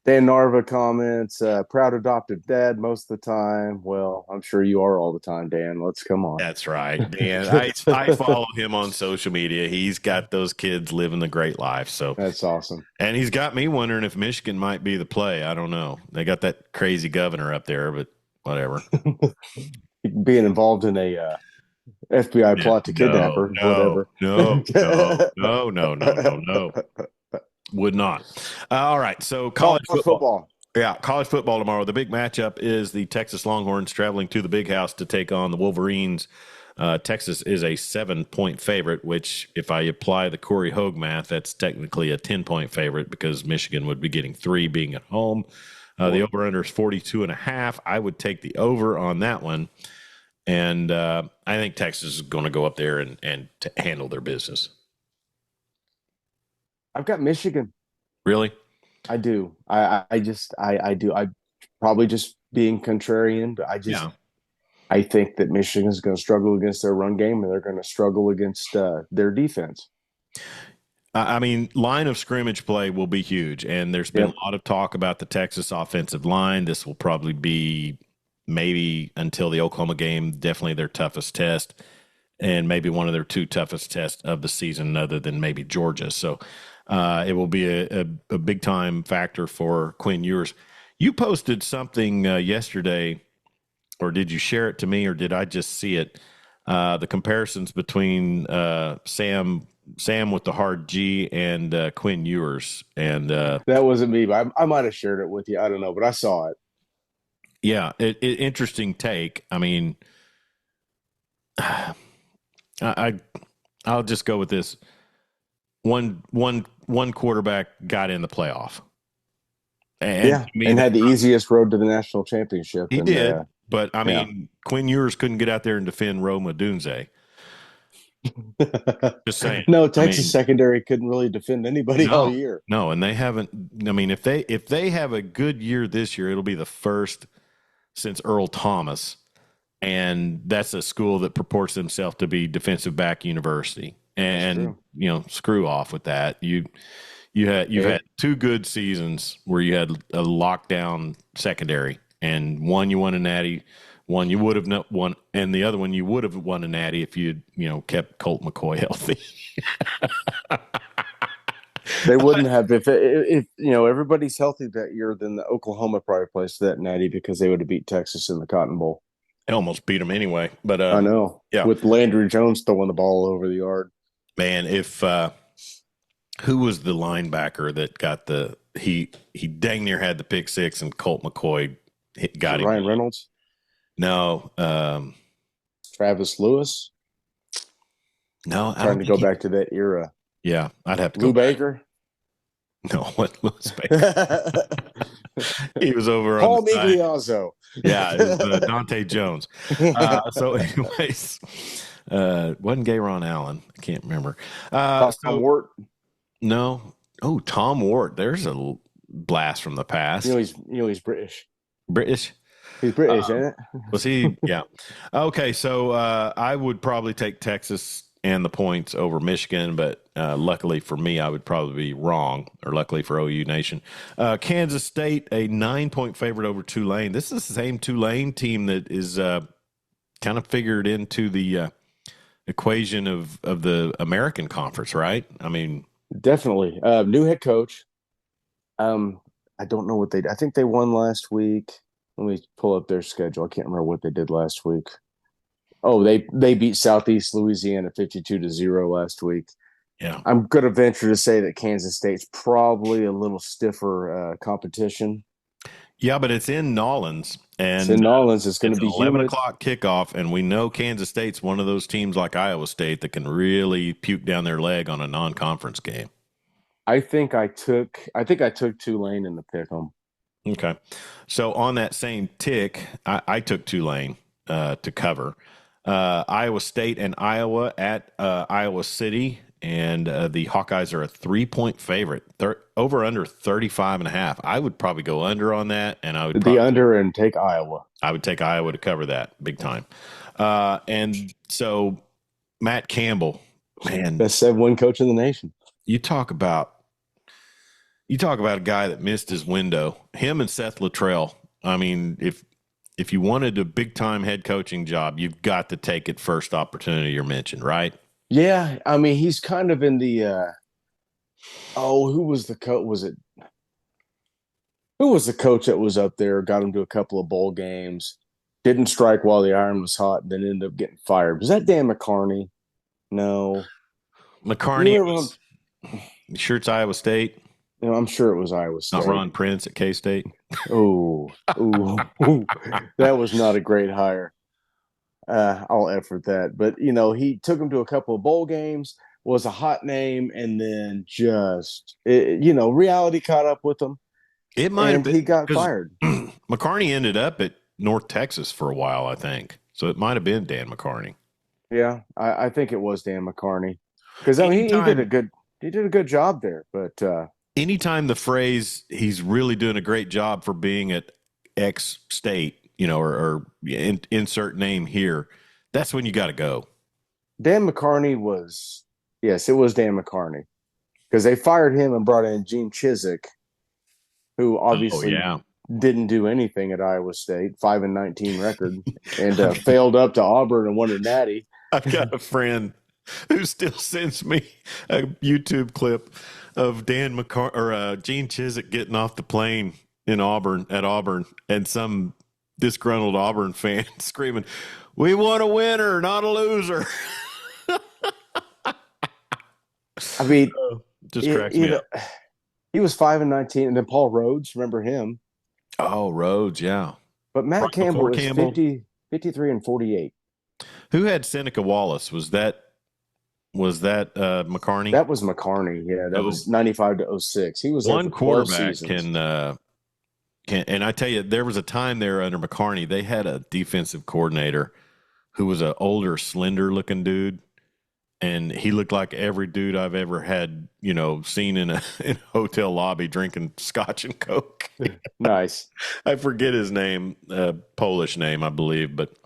Dan Narva comments, proud adoptive dad most of the time. Well, I'm sure you are all the time, Dan. Let's come on. That's right, Dan. I follow him on social media. He's got those kids living the great life. So That's awesome. and he's got me wondering if Michigan might be the play. I don't know. They got that crazy governor up there, but whatever. Being involved in a FBI Yeah, plot to kidnap her, no, whatever. no, no, no, no, no, no, no. Would not. All right. So college football. Yeah, college football tomorrow. The big matchup is the Texas Longhorns traveling to the Big House to take on the Wolverines. Texas is a 7-point favorite, which, if I apply the Corey Hogue math, that's technically a 10-point favorite because Michigan would be getting 3 being at home. The over-under is 42.5. I would take the over on that one. And I think Texas is going to go up there and to handle their business. I've got Michigan. Really? I do. I do. I probably just being contrarian, but I think that Michigan is going to struggle against their run game and they're going to struggle against their defense. I mean, line of scrimmage play will be huge, and there's been a lot of talk about the Texas offensive line. This will probably be maybe until the Oklahoma game, definitely their toughest test, and maybe one of their 2 toughest tests of the season, other than maybe Georgia. So it will be a big time factor for Quinn Ewers. You posted something yesterday, or did you share it to me, or did I just see it? The comparisons between Sam with the hard G and Quinn Ewers, and That wasn't me, but I might have shared it with you. I don't know, but I saw it. yeah, interesting take. I mean, I I'll just go with this. One quarterback got in the playoff, and Yeah, to me and that had the easiest road to the national championship. he And did. But I yeah, mean, Quinn Ewers couldn't get out there and defend Rome Odunze. Just saying. no, I Texas mean, secondary couldn't really defend anybody all no, year. no, and they haven't. I mean, if they have a good year this year, it'll be the first since Earl Thomas, and that's a school that purports themselves to be defensive back university. That's And true. screw off with that. You've It, had two good seasons where you had a lockdown secondary, and one you won a natty, one you would have not won, and the other one you would have won a natty if you'd kept Colt McCoy healthy. they wouldn't have if everybody's healthy that year. Then the Oklahoma probably plays for that natty because they would have beat Texas in the Cotton Bowl. I almost beat them anyway, but I know yeah, with Landry Jones throwing the ball over the yard. man. If who was the linebacker that got he dang near had the pick six and Colt McCoy Is it got him? Ryan Reynolds, No, Travis Lewis? no, I Trying don't to think go he. back to that era. Yeah, I'd have to go Lou back. Baker, No, what Lewis Baker? He was over on the Paul side. Migliazzo. Yeah, it was Dante Jones. So, anyways, wasn't Gay Ron Allen? I can't remember. Tom So Wart. no. Oh, Tom Ward. There's a blast from the past. He's British. British. He's British, Uh, ain't it? was he? Yeah. Okay, so I would probably take Texas and the points over Michigan, but luckily for me, I would probably be wrong, or luckily for OU Nation. Kansas State, a 9-point favorite over Tulane. This is the same Tulane team that is kind of figured into the equation of the American Conference, right? I mean, Definitely. New head coach. I don't know what they. I think they won last week. Let me pull up their schedule. I can't remember what they did last week. Oh, they beat Southeast Louisiana 52-0 last week. yeah. I'm going to venture to say that Kansas State's probably a little stiffer competition. Yeah, but it's in Nolens, It's and in Nolens. It's going it's to an be 11 humid. o'clock kickoff, and we know Kansas State's one of those teams like Iowa State that can really puke down their leg on a non-conference game. I think I took Tulane in the pick 'em. Okay. So on that same tick, I took Tulane to cover. Iowa State and Iowa at Iowa City, and the Hawkeyes are a 3-point favorite. Over under 35.5. I would probably go under on that, and The under and take Iowa. I would take Iowa to cover that big time. And so Matt Campbell, man, Best 7-win coach in the nation. you talk about a guy that missed his window. Him and Seth Luttrell. I mean, if you wanted a big time head coaching job, you've got to take it first opportunity you're mentioned, right? Yeah, I mean he's kind of in the. Who was the coach? Who was the coach that was up there? Got him to a couple of bowl games. Didn't strike while the iron was hot, and then ended up getting fired. Was that Dan McCarney? No. McCarney You was. You sure it's Iowa State? I'm sure it was Iowa State. Not Ron Prince at K State. Oh, that was not a great hire. I'll effort that, but he took him to a couple of bowl games. Was a hot name, and then reality caught up with him, It might have and been he got because fired. McCarney ended up at North Texas for a while, I think. So it might have been Dan McCarney. Yeah, I think it was Dan McCarney because I mean Anytime, he did a good job there, but anytime the phrase "he's really doing a great job for being at X state," or insert name here, that's when you got to go. Dan McCarney was yes, it was Dan McCarney because they fired him and brought in Gene Chizik, who Oh obviously yeah, didn't do anything at Iowa State, 5-19 record, and failed up to Auburn and won a natty. I've got a friend who still sends me a YouTube clip of Dan McCarthy or Gene Chizik getting off the plane in Auburn at Auburn, and some disgruntled Auburn fan screaming, "We want a winner, not a loser." I mean, Just cracks me up. he was 5-19, and then Paul Rhodes, remember him? Oh, Rhodes, yeah. But Matt Right Campbell before is Campbell. 53 and 48. Who had Seneca Wallace? Was that McCarney? That was McCarney. Yeah, that Oh, was 95 to '06. He was there one for 12 quarterback seasons. can, and I tell you, there was a time there under McCarney, they had a defensive coordinator who was an older, slender looking dude, and he looked like every dude I've ever had, seen in a hotel lobby drinking scotch and coke. Nice. I forget his name, Polish name, I believe, but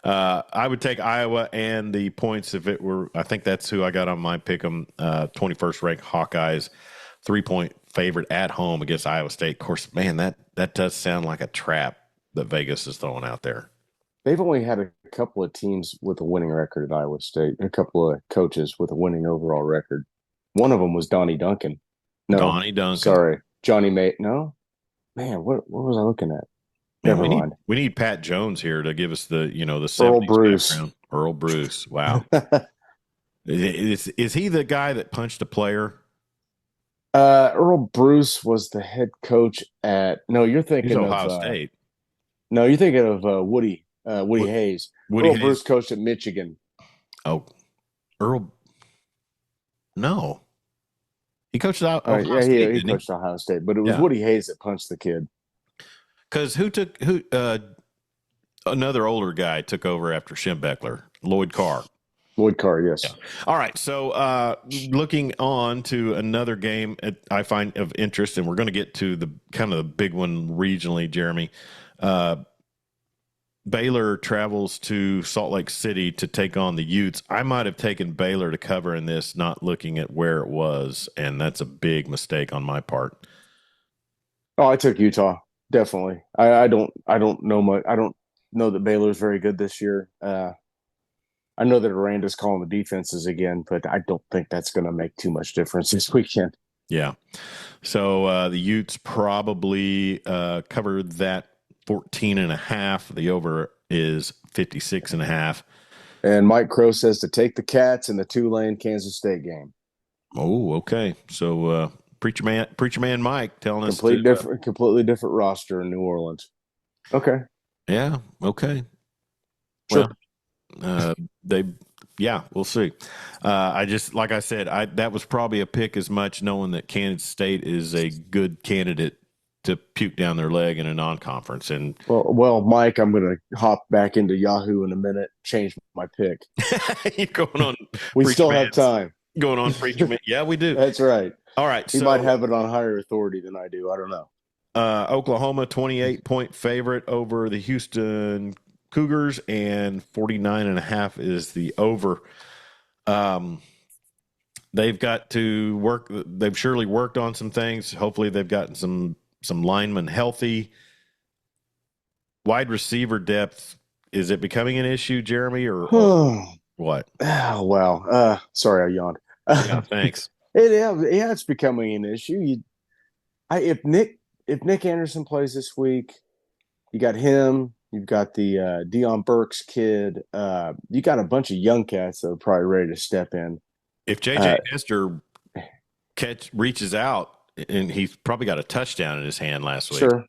I would take Iowa and the points if it were. I think that's who I got on my pick 'em. 21st ranked Hawkeyes, 3-point favorite at home against Iowa State. Of course, man, that does sound like a trap that Vegas is throwing out there. They've only had a couple of teams with a winning record at Iowa State, a couple of coaches with a winning overall record. One of them was Donnie Duncan. No, Donnie Duncan. sorry, Johnny May. No, man, what was I looking at? Man, Never we need mind. we need Pat Jones here to give us the Earl 70s Bruce. background. Earl Bruce. Wow. Is he the guy that punched a player? Earl Bruce was the head coach at. No, you're He's thinking of. Ohio State. No, you're thinking of Woody Wo- Hayes. Woody Earl Bruce Hayes. coached at Michigan. Oh, Earl. No, he coached out Ohio Yeah, State, he didn't he? coached Ohio State, but it was Yeah. Woody Hayes that punched the kid. Because who another older guy took over after Schembechler, Lloyd Carr. Lloyd Carr, Yeah. yes. All right. So looking on to another game I find of interest, and we're going to get to the kind of the big one regionally, Jeremy. Baylor travels to Salt Lake City to take on the Utes. I might have taken Baylor to cover in this, not looking at where it was, and that's a big mistake on my part. Oh, I took Utah, definitely. I don't know much. I don't know that Baylor's very good this year. I know that Aranda's calling the defenses again, but I don't think that's going to make too much difference this weekend. Yeah. So the Utes probably covered that 14.5. The over is 56.5. And Mike Crow says to take the Cats in the Tulane Kansas State game. Oh, okay. So preacher man Mike telling us Completely different roster in New Orleans. Okay. yeah, okay. Sure. Well, we'll see. I just, like I said, that was probably a pick as much knowing that Kansas State is a good candidate to puke down their leg in a non-conference. And Mike, I'm going to hop back into Yahoo in a minute, change my pick. you're going on. We still have time. Going on, preacher man. Yeah, we do. That's right. All right. He might have it on higher authority than I do. I don't know. Oklahoma 28-point favorite over the Houston Cougars, and 49.5 is the over. They've got to work. They've surely worked on some things. Hopefully, they've gotten some linemen healthy. Wide receiver depth, is it becoming an issue, Jeremy, or what? Oh, wow. Sorry, I yawned. Yeah, thanks. It's becoming an issue. If Nick Anderson plays this week, you got him. You've got the Deion Burks kid. You got a bunch of young cats that are probably ready to step in. If J.J. Hester reaches out, and he's probably got a touchdown in his hand last week. Sure.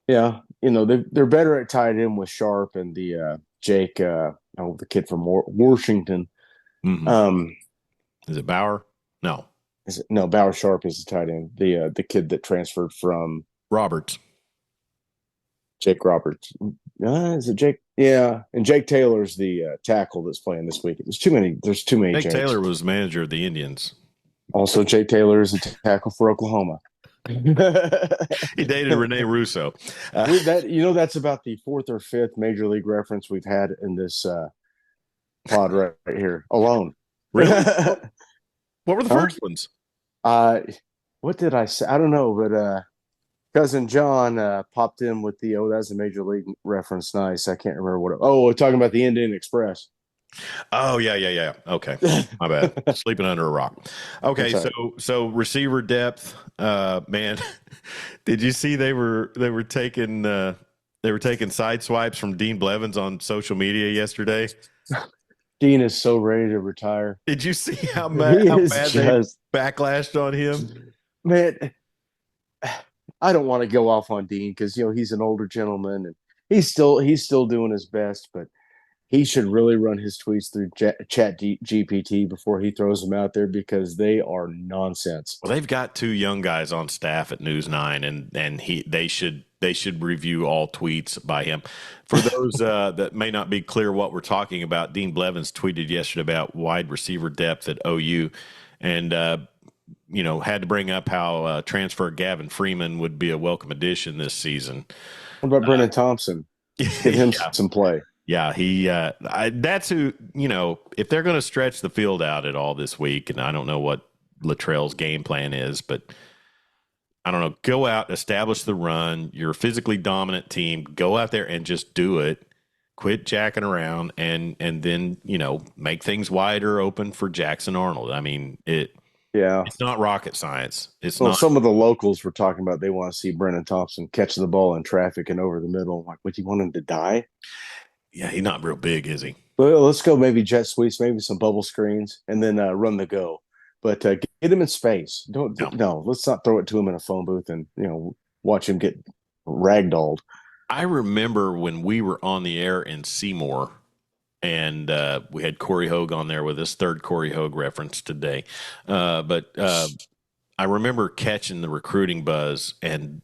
Yeah. They're better at tight end with Sharp and the Jake, the kid from Washington. Mm-hmm. Is it Bauer? No. No, Bauer Sharp is the tight end. The kid that transferred from Roberts. Jake Roberts. Is it Jake? Yeah, and Jake Taylor's the tackle that's playing this week. There's too many. Jake Taylor was manager of the Indians. Also, Jake Taylor is a tackle for Oklahoma. He dated Rene Russo. That's about the fourth or fifth major league reference we've had in this pod right here alone. Really? What were the first ones? What did I say? I don't know, but cousin John popped in with that's a major league reference. Nice. I can't remember what. We're talking about the Indian Express. Oh yeah. Okay, my bad. Sleeping under a rock. Okay, so receiver depth, man. Did you see they were taking side swipes from Dean Blevins on social media yesterday? Dean is so ready to retire. Did you see how bad they backlashed on him? Man, I don't want to go off on Dean because he's an older gentleman and he's still doing his best, but he should really run his tweets through GPT before he throws them out there because they are nonsense. Well, they've got two young guys on staff at News Nine, and they should review all tweets by him. For those that may not be clear what we're talking about, Dean Blevins tweeted yesterday about wide receiver depth at OU, and had to bring up how transfer Gavin Freeman would be a welcome addition this season. What about Brennan Thompson? Give him Yeah. some play. Yeah, that's who, if they're going to stretch the field out at all this week, and I don't know what Luttrell's game plan is, but I don't know, go out, establish the run. You're a physically dominant team. Go out there and just do it. Quit jacking around and then, make things wider open for Jackson Arnold. I mean, Yeah. it's not rocket science. It's Well, not. some of the locals were talking about they want to see Brennan Thompson catch the ball in traffic and over the middle. I'm like, what, you want him to die? Yeah, he's not real big, is he? Well, let's go maybe jet sweeps, maybe some bubble screens, and then run the go. But get him in space. No, let's not throw it to him in a phone booth and watch him get ragdolled. I remember when we were on the air in Seymour, and we had Corey Hogue on there with his third Corey Hogue reference today. But I remember catching the recruiting buzz, and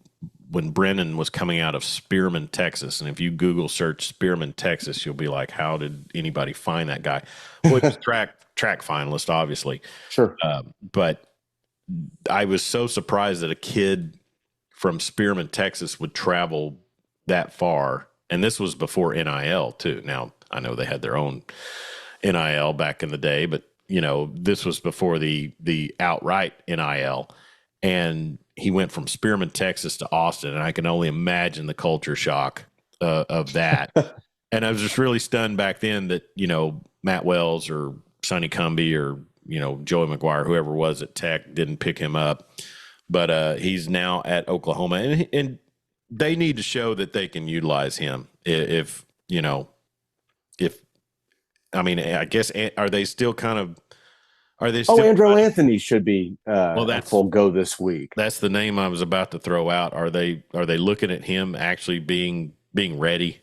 when Brennan was coming out of Spearman, Texas, and if you Google search Spearman, Texas, you'll be like, how did anybody find that guy? Well, he's track finalist, obviously. Sure. But I was so surprised that a kid from Spearman, Texas would travel that far. And this was before NIL too. Now I know they had their own NIL back in the day, but this was before the outright NIL. And he went from Spearman, Texas to Austin. And I can only imagine the culture shock of that. And I was just really stunned back then that, Matt Wells or Sonny Cumbie or, Joey McGuire, whoever was at Tech, didn't pick him up. But he's now at Oklahoma. And they need to show that they can utilize him. I guess, are they still kind of, are they still? Andrew Anthony should be that's full go this week. That's the name I was about to throw out. Are they looking at him actually being ready?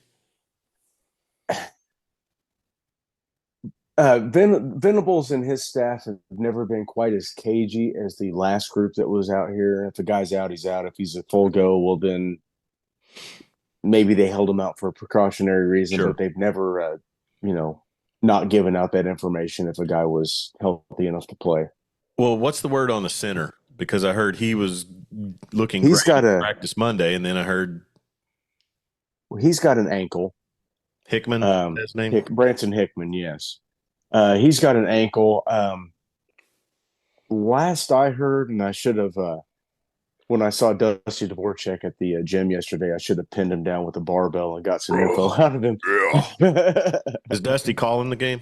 Venables and his staff have never been quite as cagey as the last group that was out here. If the guy's out, he's out. If he's a full go, well, then maybe they held him out for a precautionary reason, Sure. but they've never, not given out that information if a guy was healthy enough to play. Well, what's the word on the center? Because I heard he was looking He's great got in practice Monday, and then I heard he's got an ankle. Hickman, that's his name? Branson Hickman, yes. He's got an ankle. Last I heard, and I should have, when I saw Dusty Dvorak at the gym yesterday, I should have pinned him down with a barbell and got some info out of him. Yeah. Is Dusty calling the game?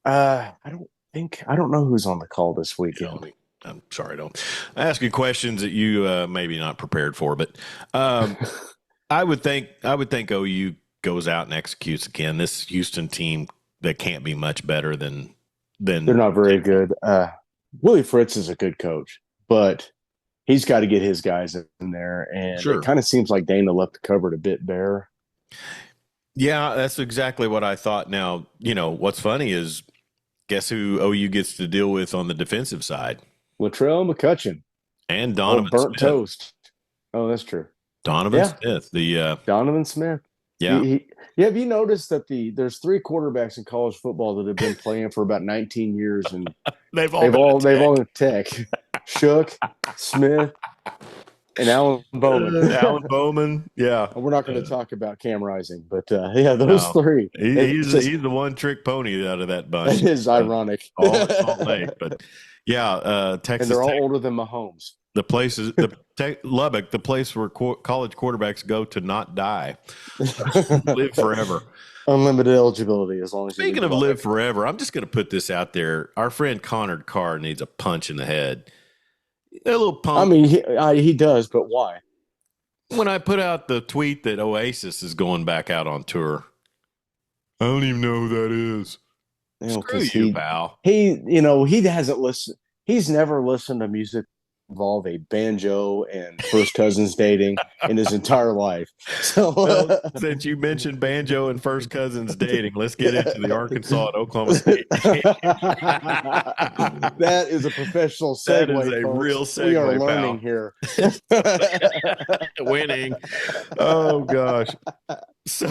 I don't know who's on the call this weekend. I'm sorry, I don't ask you questions that you maybe not prepared for, but I would think OU goes out and executes again. This Houston team that can't be much better than they're not very good. Willie Fritz is a good coach, but he's got to get his guys in there, and Sure. It kind of seems like Dana left the cupboard a bit bare. Yeah, that's exactly what I thought. Now, what's funny is, guess who OU gets to deal with on the defensive side? Latrell McCutcheon And Donovan burnt Smith. toast. Oh, that's true. Donovan Smith. Donovan Smith. Yeah. Have you noticed that there's 3 quarterbacks in college football that have been playing for about 19 years, and they've all been Tech. Shook, Smith, and Alan Bowman. Alan Bowman. Yeah. We're not going to talk about Cam Rising, but those 3. He's the one trick pony out of that bunch. It is ironic. All late, but yeah, Texas. And they're all Tech, older than Mahomes. the place is Lubbock, the place where college quarterbacks go to not die, live forever. Unlimited eligibility as long as. Speaking of live forever, I'm just going to put this out there. Our friend Connor Carr needs a punch in the head. A little punk. I mean, he does, but why? When I put out the tweet that Oasis is going back out on tour, I don't even know who that is. Screw you, pal. He hasn't listened. He's never listened to music involve a banjo and first cousins dating in his entire life. Well, So since you mentioned banjo and first cousins dating, let's get into the Arkansas and Oklahoma State game. that is a professional That is segue, a real folks. We are segue, learning pal. here. Winning. Oh gosh. So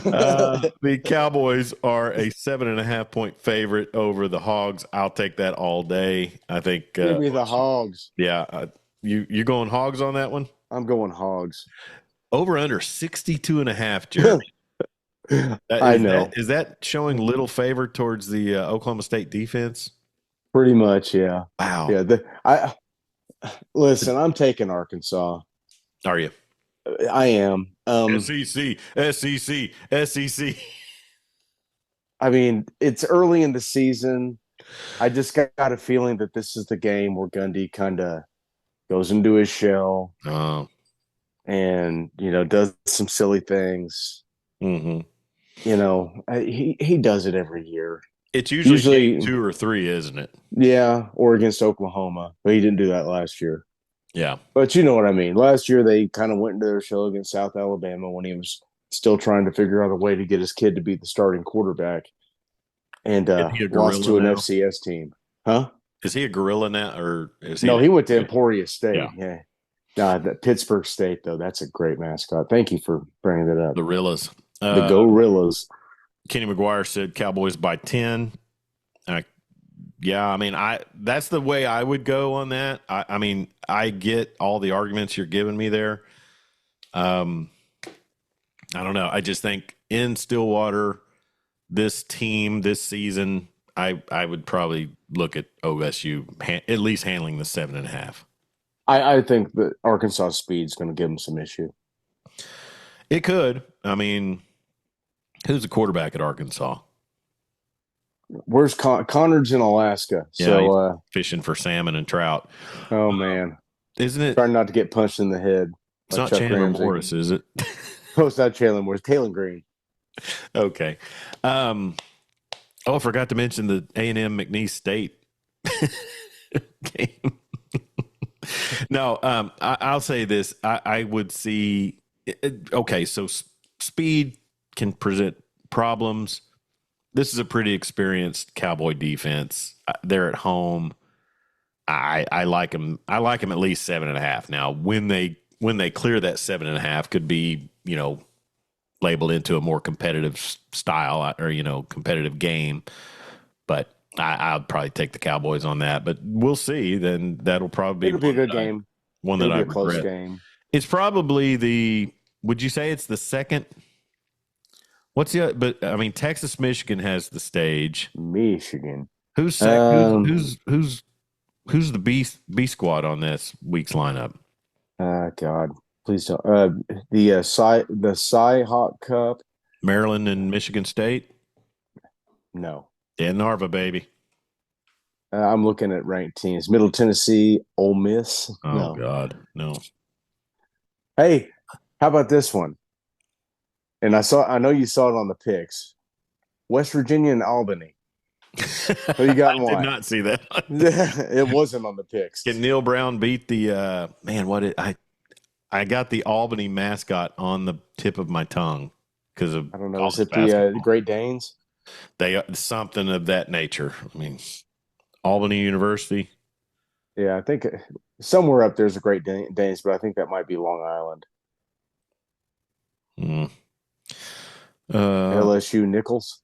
the Cowboys are a 7.5 point favorite over the Hogs. I'll take that all day. I think. Give me the Hogs. Yeah, you going Hogs on that one? I'm going Hogs. Over under 62.5, Jeremy. I know. Is that showing little favor towards the Oklahoma State defense? Pretty much, yeah. Wow. Yeah. I listen, I'm taking Arkansas. Are you? I am. SEC, SEC, SEC. I mean, it's early in the season. I just got a feeling that this is the game where Gundy kind of goes into his shell Oh. and, does some silly things. Mm-hmm. He does it every year. It's usually game Usually, 2 or 3, isn't it? yeah, or against Oklahoma, but he didn't do that last year. Yeah. But you know what I mean. Last year, they kind of went into their shell against South Alabama when he was still trying to figure out a way to get his kid to be the starting quarterback and Is he a lost gorilla to an now? FCS team. Huh? Is he a gorilla now, or is he? No, he went to Emporia State. Yeah. Yeah. The Pittsburgh State, though, that's a great mascot. Thank you for bringing that up. The Gorillas. The Gorillas. Kenny McGuire said Cowboys by 10. Yeah, I mean, that's the way I would go on that. I mean, I get all the arguments you're giving me there. I don't know. I just think in Stillwater, this team this season, I would probably look at OSU at least handling the 7.5. I think that Arkansas speed is going to give them some issue. It could. I mean, who's the quarterback at Arkansas? Where's Conard's in Alaska? Yeah, so fishing for salmon and trout. Oh man, isn't it? Trying not to get punched in the head. It's not Chuck Chandler Ramsey. Morris, is it? Oh, it's not Chandler Morris. Taylor Green. Okay. I forgot to mention the A&M McNeese State game. No, I'll say this. I would see. Okay, so speed can present problems. This is a pretty experienced Cowboy defense. They're at home. I like them. I like them at least 7.5. Now, when they clear that 7.5, could be labeled into a more competitive style or competitive game. But I'd probably take the Cowboys on that. But we'll see. Then that'll probably be a good game. One that I regret. Close game. It's probably the. Would you say it's the second? What's the? But I mean, Texas, Michigan has the stage. Michigan. Who's second? Who's the B squad on this week's lineup? God, please don't. The Cy-Hawk Cup. Maryland and Michigan State. No. Yeah, Narva, baby. I'm looking at ranked teams. Middle Tennessee, Ole Miss. Oh, no. God, no. Hey, how about this one? And I know you saw it on the picks. West Virginia and Albany. Who you got and why? I did not see that. It wasn't on the picks. Can Neil Brown beat the I got the Albany mascot on the tip of my tongue because of I don't know. Is it the Great Danes? They something of that nature. I mean, Albany University. Yeah, I think somewhere up there's a Great Danes, but I think that might be Long Island. LSU Nichols.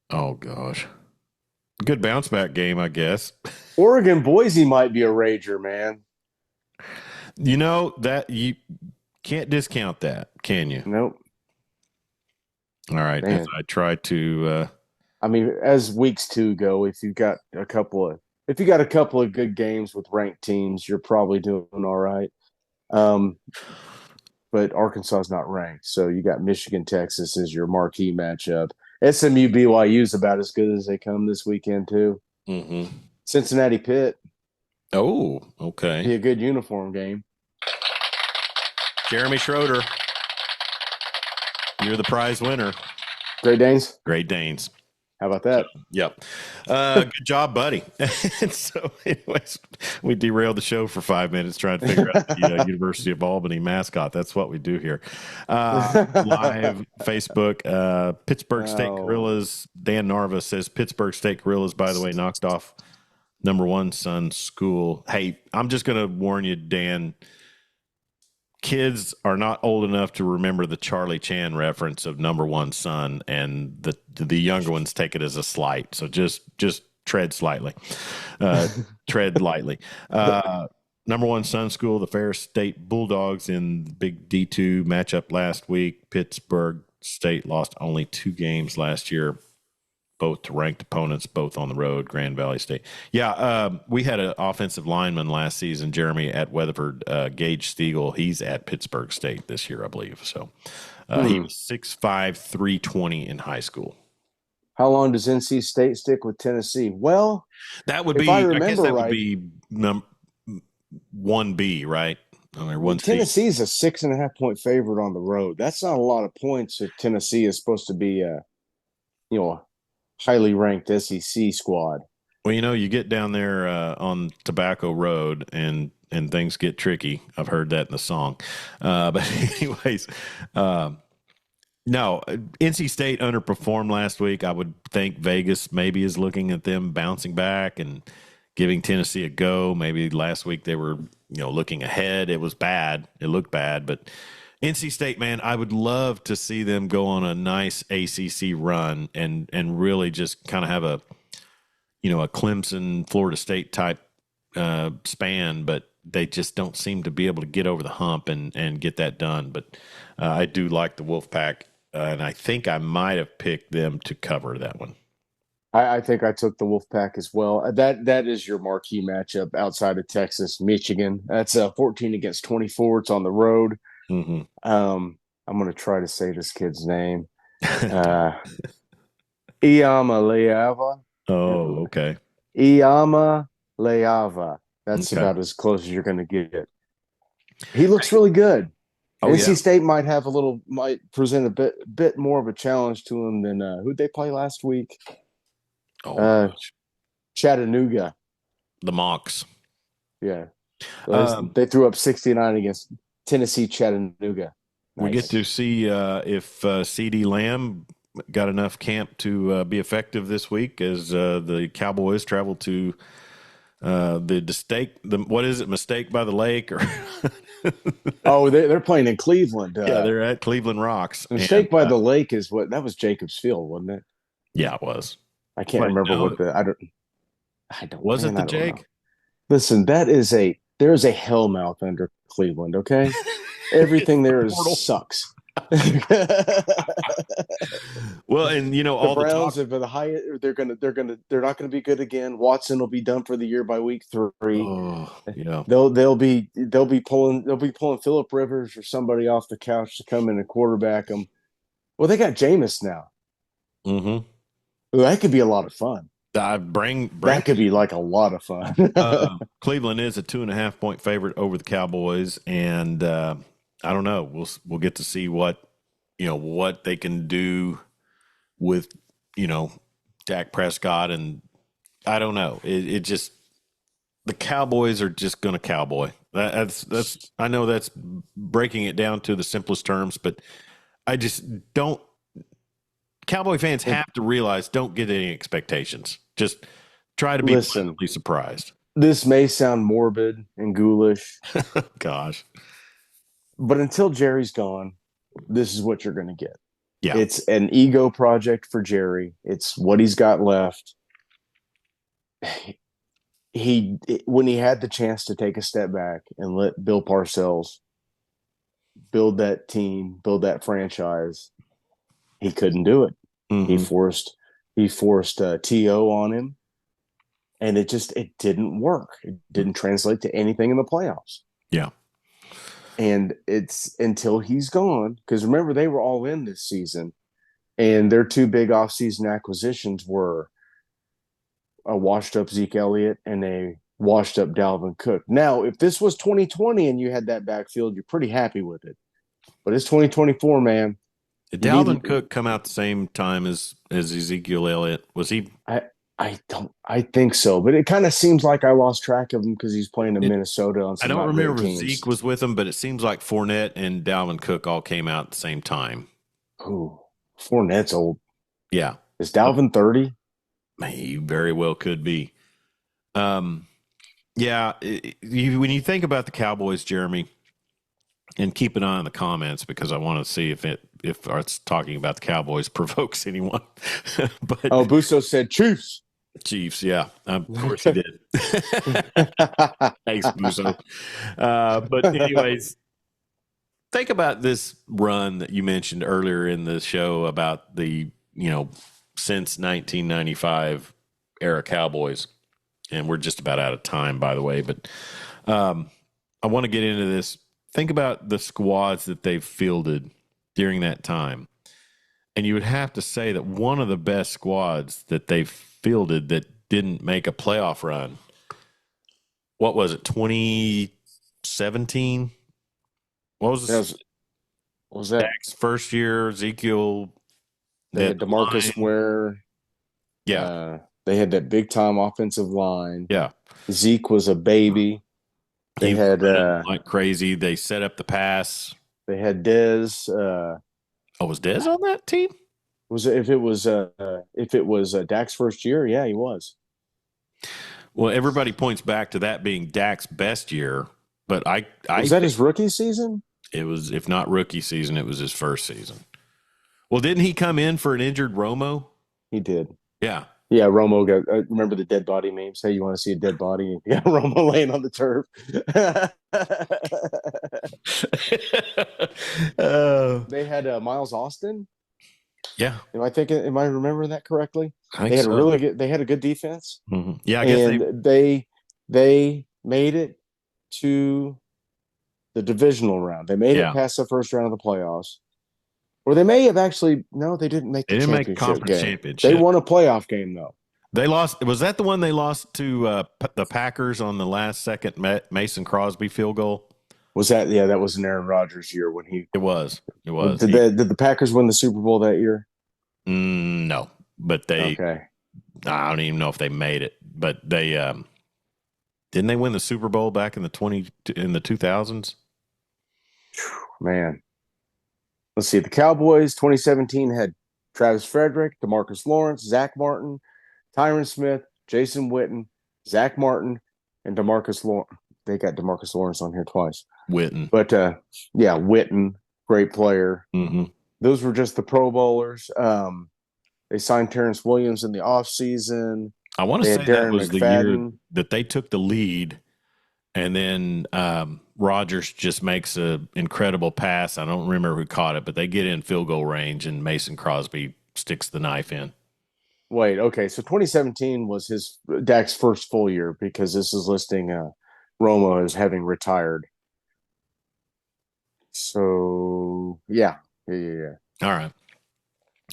Oh gosh, good bounce back game, I guess. Oregon Boise might be a rager, man. That you can't discount that, can you? Nope. All right, man. As I try to. I mean, as weeks 2 go, if you got a couple of good games with ranked teams, you're probably doing all right. But Arkansas is not ranked, so you got Michigan, Texas as your marquee matchup. SMU BYU is about as good as they come this weekend too. Mm-hmm. Cincinnati Pitt. Oh, okay. Be a good uniform game. Jeremy Schroeder, you're the prize winner. Great Danes. Great Danes. How about that? Yep. Good job, buddy. And so, anyways, we derailed the show for 5 minutes trying to figure out the University of Albany mascot. That's what we do here. Live Facebook, Pittsburgh State Oh, Gorillas. Dan Narva says Pittsburgh State Gorillas, by the way, knocked off number one son school. Hey, I'm just going to warn you, Dan. Kids are not old enough to remember the Charlie Chan reference of number one son, and the younger ones take it as a slight. So just tread slightly, tread lightly. Number one son school, the Ferris State Bulldogs in the big D2 matchup last week. Pittsburgh State lost only 2 games last year, both to ranked opponents, both on the road, Grand Valley State. Yeah, we had an offensive lineman last season, Jeremy, at Weatherford, Gage Stiegel. He's at Pittsburgh State this year, I believe. So he was 6'5", 320 in high school. How long does NC State stick with Tennessee? Well, that would if be, I I guess remember that would right, be 1B, right? Or 1C. Tennessee's a 6.5 point favorite on the road. That's not a lot of points if Tennessee is supposed to be a highly ranked SEC squad. Well, you get down there on Tobacco Road and things get tricky. I've heard that in the song. But anyways, no, NC State underperformed last week. I would think Vegas maybe is looking at them bouncing back and giving Tennessee a go. Maybe last week they were, looking ahead. It was bad. It looked bad, but NC State, man, I would love to see them go on a nice ACC run and really just kind of have a Clemson, Florida State type span, but they just don't seem to be able to get over the hump and get that done. But I do like the Wolfpack, and I think I might have picked them to cover that one. I think I took the Wolfpack as well. That is your marquee matchup outside of Texas, Michigan. That's 14 against 24. It's on the road. Mm-hmm. I'm going to try to say this kid's name. Iama Oh, okay. Iama Leava. That's Okay. about as close as you're going to get. He looks really good. Oh, NC yeah. State might present a bit more of a challenge to him than who'd they play last week? Oh, Chattanooga. the Mocs. Yeah. They threw up 69 against Tennessee Chattanooga. Nice. We get to see if CD Lamb got enough camp to be effective this week as the Cowboys travel to what is it, Mistake by the Lake? Or oh, they're playing in Cleveland. Yeah, they're at Cleveland Rocks. Mistake by the Lake is that was Jacobs Field, wasn't it? Yeah, it was. I can't remember what I don't. Was it the Jake? Listen, there's a hellmouth under Cleveland. Okay, everything there sucks. Well, and the Browns have been the highest. They're not gonna be good again. Watson will be done for the year by week 3. Oh, yeah. They'll be pulling Phillip Rivers or somebody off the couch to come in and quarterback them. Well, they got Jameis now. Mm-hmm. That could be a lot of fun. That could be like a lot of fun. Cleveland is a 2.5-point favorite over the Cowboys, and I don't know. We'll get to see what they can do with Dak Prescott, and I don't know. It just the Cowboys are just going to cowboy. That's I know that's breaking it down to the simplest terms, but I just don't. Cowboy fans have to realize, don't get any expectations. Just try to be pleasantly surprised. This may sound morbid and ghoulish. Gosh. But until Jerry's gone, this is what you're going to get. Yeah. It's an ego project for Jerry. It's what he's got left. When he had the chance to take a step back and let Bill Parcells build that team, build that franchise, he couldn't do it. Mm-hmm. He forced TO on him, and it didn't work. It didn't translate to anything in the playoffs. Yeah. And it's until he's gone, because remember, they were all in this season, and their 2 big offseason acquisitions were a washed-up Zeke Elliott and a washed-up Dalvin Cook. Now, if this was 2020 and you had that backfield, you're pretty happy with it. But it's 2024, man. Did You need. Dalvin Cook come out the same time as Ezekiel Elliott? Was he? I I don't. I think so, but it kind of seems like I lost track of him because he's playing in It, Minnesota on I some don't not great remember if Zeke teams. was with him, but it seems like Fournette and Dalvin Cook all came out at the same time. Ooh, Fournette's old. Yeah, Is Dalvin 30? he very well could be. Um, yeah, when you think about the Cowboys, Jeremy, and keep an eye on the comments because I want to see if us talking about the Cowboys provokes anyone. But Oh, Busso said Chiefs. Chiefs, yeah, of course he did. Thanks, Buso. But anyways, think about this run that you mentioned earlier in the show about the since 1995 era Cowboys, and we're just about out of time, by the way. But I want to get into this. Think about the squads that they've fielded during that time. And you would have to say that one of the best squads that they've fielded that didn't make a playoff run, what was it, 2017? What was this? Was that? Dak's first year, Ezekiel, They that had DeMarcus line. Ware. Yeah. They had that big time offensive line. Yeah. Zeke was a baby. They He was had running like crazy. They set up the pass. they had Dez. Oh, was Dez on that team? Was it, if it was Dak's first year? Yeah, he was. Well, everybody points back to that being Dak's best year, but I Was that think his rookie season? it was, if not rookie season, it was his first season. Well, didn't he come in for an injured Romo? He did. Yeah. Yeah, Romo got. Remember the dead body memes? Hey, you want to see a dead body? You got Romo laying on the turf. They had Miles Austin. Yeah. Am I thinking? Am I remembering that correctly? I think They had so. a really good. They had a good defense. Mm-hmm. Yeah, I guess And they made it to the divisional round. They made it past the first round of the playoffs. Or they may have actually no, they didn't make they the didn't make championship conference game. championship. They won a playoff game though. They lost. Was that the one they lost to the Packers on the last second Mason Crosby field goal? Was that? Yeah, that was an Aaron Rodgers year when he. It was. It was. Did the Packers win the Super Bowl that year? No, but they. Okay. I don't even know if they made it, but they didn't they win the Super Bowl back in the 2000s? Man, let's see. The Cowboys 2017 had Travis Frederick, DeMarcus Lawrence, Zach Martin, Tyron Smith, Jason Witten, Zach Martin, and DeMarcus Lawrence. They got DeMarcus Lawrence on here twice. Witten. But yeah, Witten, great player. Mm-hmm. Those were just the Pro Bowlers. They signed Terrence Williams in the offseason. I want to say that was the year that they took the lead, and then Rodgers just makes an incredible pass. I don't remember who caught it, but they get in field goal range, and Mason Crosby sticks the knife in. Wait, okay. So 2017 was Dak's first full year because this is listing Romo as having retired. So yeah. All right.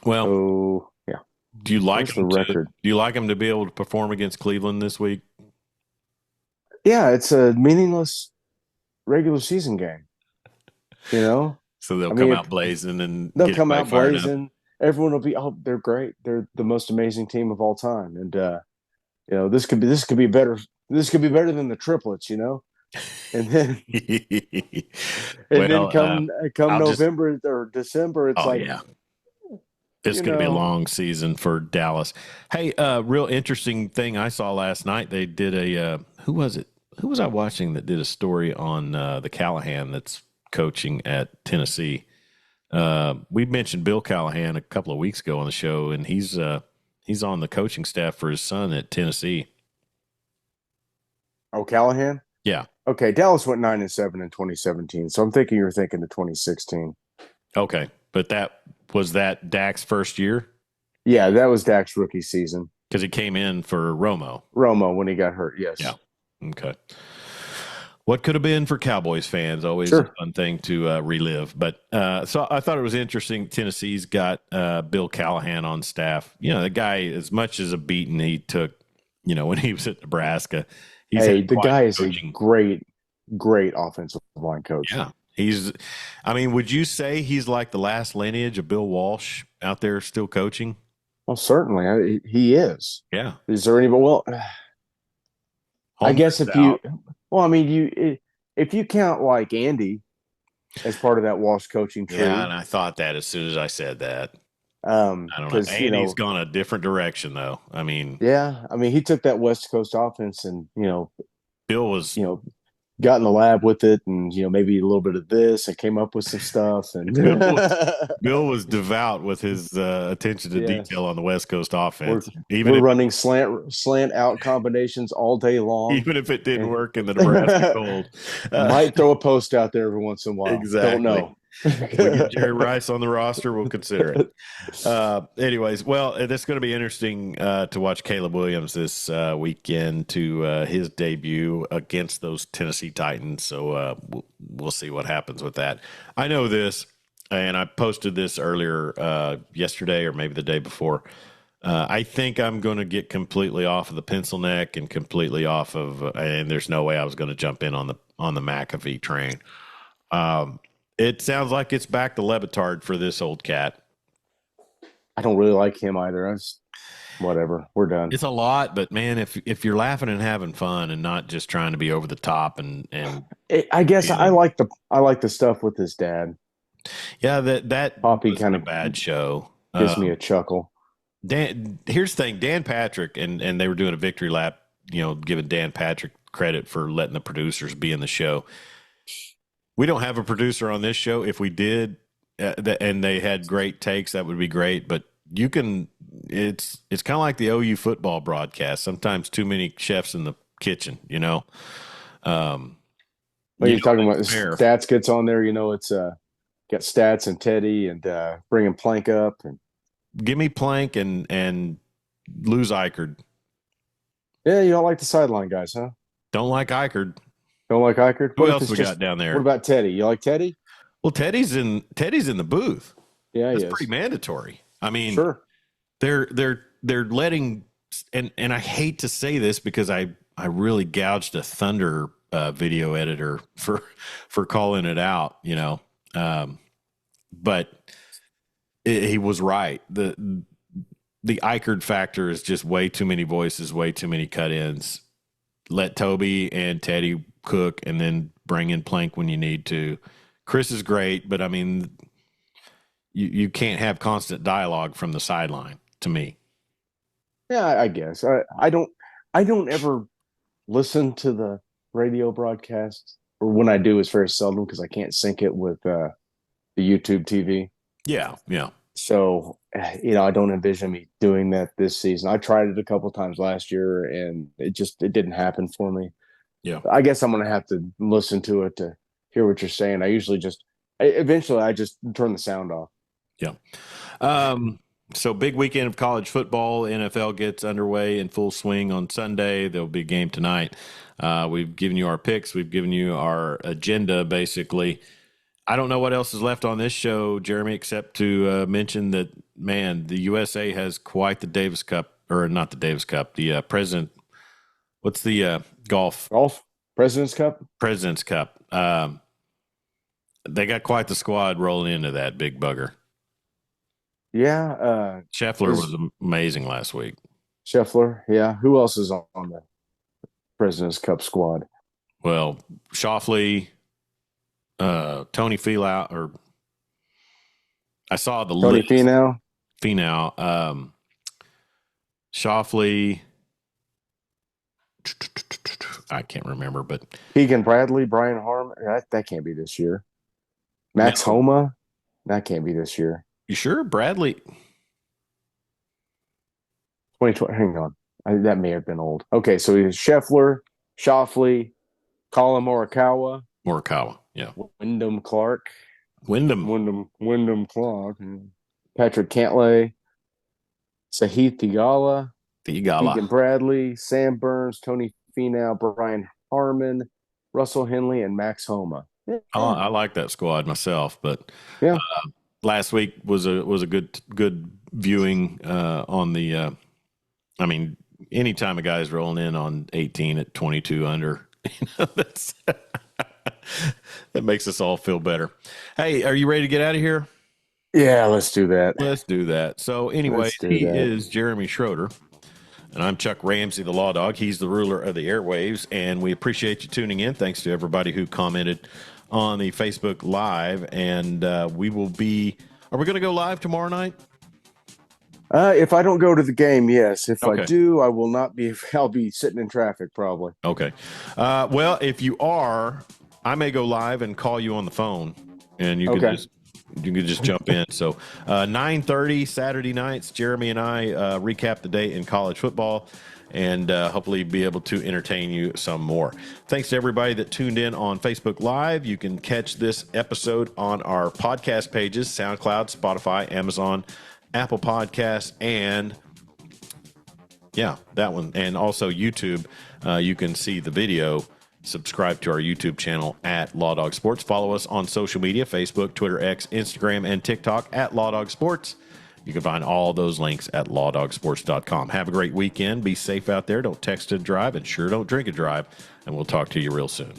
Well, yeah. Do you like him do you like him to be able to perform against Cleveland this week? Yeah, it's a meaningless regular season game. You know? So they'll come out blazing and they'll come out blazing. Everyone will be, oh, they're great. They're the most amazing team of all time. And this could be better. This could be better than the triplets, And then come November or December, it's it's going to be a long season for Dallas. Hey, real interesting thing I saw last night. They did who was it? Who was I watching that did a story on the Callahan that's coaching at Tennessee? We mentioned Bill Callahan a couple of weeks ago on the show, and he's on the coaching staff for his son at Tennessee. Oh, Callahan? Yeah. Okay, Dallas went 9-7 in 2017, so I'm thinking you're thinking of 2016. Okay, but was that Dak's first year? Yeah, that was Dak's rookie season because he came in for Romo when he got hurt. Yes. Yeah. Okay. What could have been for Cowboys fans? Always a fun thing to relive. But so I thought it was interesting. Tennessee's got Bill Callahan on staff. The guy, as much as a beating he took, when he was at Nebraska. The guy is a great offensive line coach. Yeah. He's, I mean, would you say he's like the last lineage of Bill Walsh out there still coaching? Well, certainly he is. Yeah. Is there any? Well, I guess Holmgren's if you, out. well, I mean, if you count like Andy as part of that Walsh coaching Yeah, tree, and I thought that as soon as I said that. I don't know. because Andy's gone a different direction, though. I mean, yeah, I mean, he took that West Coast offense and Bill was you know, got in the lab with it, and maybe a little bit of this, and came up with some stuff, and Bill was Bill was devout with his attention to yes, detail on the West Coast we're offense, even we're if running slant out combinations all day long, even if it didn't and work in the Nebraska cold. might throw a post out there every once in a while. Don't Exactly. know. If we get Jerry Rice on the roster, we'll consider it. Anyways, well, it's going to be interesting to watch Caleb Williams this weekend to his debut against those Tennessee Titans. So we'll see what happens with that. I know this, and I posted this earlier yesterday or maybe the day before. I think I'm going to get completely off of the pencil neck and completely off of, and there's no way I was going to jump in on the McAfee train. It sounds like it's back to Levitard for this old cat. I don't really like him either. Whatever. We're done. It's a lot, but man, if you're laughing and having fun and not just trying to be over the top and I guess you know, I like the stuff with his dad. yeah, that Poppy wasn't kind a of bad show. gives me a chuckle. Here's the thing, Dan Patrick, and they were doing a victory lap, giving Dan Patrick credit for letting the producers be in the show. We don't have a producer on this show. If we did, and they had great takes, that would be great. But you can, it's kind of like the OU football broadcast. Sometimes too many chefs in the kitchen, When you're talking about fair. stats gets on there, it's got stats and Teddy and bringing Plank up and Give me Plank and lose Eichard. yeah, you don't like the sideline guys, huh? Don't like Eichard. Don't like Eichert? Who What if else it's we just got down what there? about Teddy? You like Teddy? Well, Teddy's in the booth. Yeah, he That's pretty is. mandatory. I mean, Sure. they're letting, and I hate to say this because I really gouged a Thunder video editor for calling it out, but he was right. The Eichard factor is just way too many voices, way too many cut-ins. Let Toby and Teddy cook, and then bring in Plank when you need to. Chris is great, but I mean, you can't have constant dialogue from the sideline. To me, Yeah, I guess. I don't ever listen to the radio broadcast, or when I do, it's very seldom because I can't sync it with the YouTube TV. yeah, yeah, So, I don't envision me doing that this season. I tried it a couple times last year, and it didn't happen for me. yeah, I guess I'm gonna have to listen to it to hear what you're saying. Eventually I just turn the sound off. yeah. So big weekend of college football. NFL gets underway in full swing on Sunday. There'll be a game tonight. We've given you our picks. We've given you our agenda, basically. I don't know what else is left on this show, Jeremy, except to mention that, man, the USA has quite the Davis Cup, or not the Davis Cup, the what's the golf Golf, President's Cup. President's Cup. They got quite the squad rolling into that big bugger. Yeah, Scheffler was amazing last week. Scheffler. Yeah, who else is on the President's Cup squad? Well, Shoffley, Tony Finau, or I saw the Tony list. Finau. Shoffley, I can't remember, but Keegan Bradley, Brian Harmon. That can't be this year. Max Homa. That can't be this year. You sure? Bradley? 2020. Hang on. That may have been old. Okay, so he's Scheffler, Shoffley, Colin Morikawa, Yeah. Wyndham Clark, Wyndham Clark, Patrick Cantlay, Sahith Theegala, Keegan Bradley, Sam Burns, Tony Finau, Brian Harmon, Russell Henley, and Max Homa. Yeah. I like that squad myself, but yeah, last week was a good viewing on the. I mean, anytime a guy's rolling in on 18 at 22 under, that's That makes us all feel better. Hey, are you ready to get out of here? Yeah, let's do that. Let's do that. So, anyways, Let's do he that. is Jeremy Schroeder, and I'm Chuck Ramsey, the Law Dog. He's the ruler of the airwaves, and we appreciate you tuning in. Thanks to everybody who commented on the Facebook Live, and we will be. Are we going to go live tomorrow night? If I don't go to the game, yes. If I Okay. do, I will not be. I'll be sitting in traffic probably. Okay. Well, if you are, I may go live and call you on the phone, and Okay. you can just jump in. So 9:30 Saturday nights, Jeremy and I recap the day in college football, and hopefully be able to entertain you some more. Thanks to everybody that tuned in on Facebook Live. You can catch this episode on our podcast pages: SoundCloud, Spotify, Amazon, Apple Podcasts, and yeah, that one. And also YouTube. You can see the video. Subscribe to our YouTube channel at Law Dog Sports. Follow us on social media: Facebook, Twitter, X, Instagram, and TikTok at Law Dog Sports. You can find all those links at lawdogsports.com. Have a great weekend. Be safe out there. Don't text and drive, and sure don't drink and drive. And we'll talk to you real soon.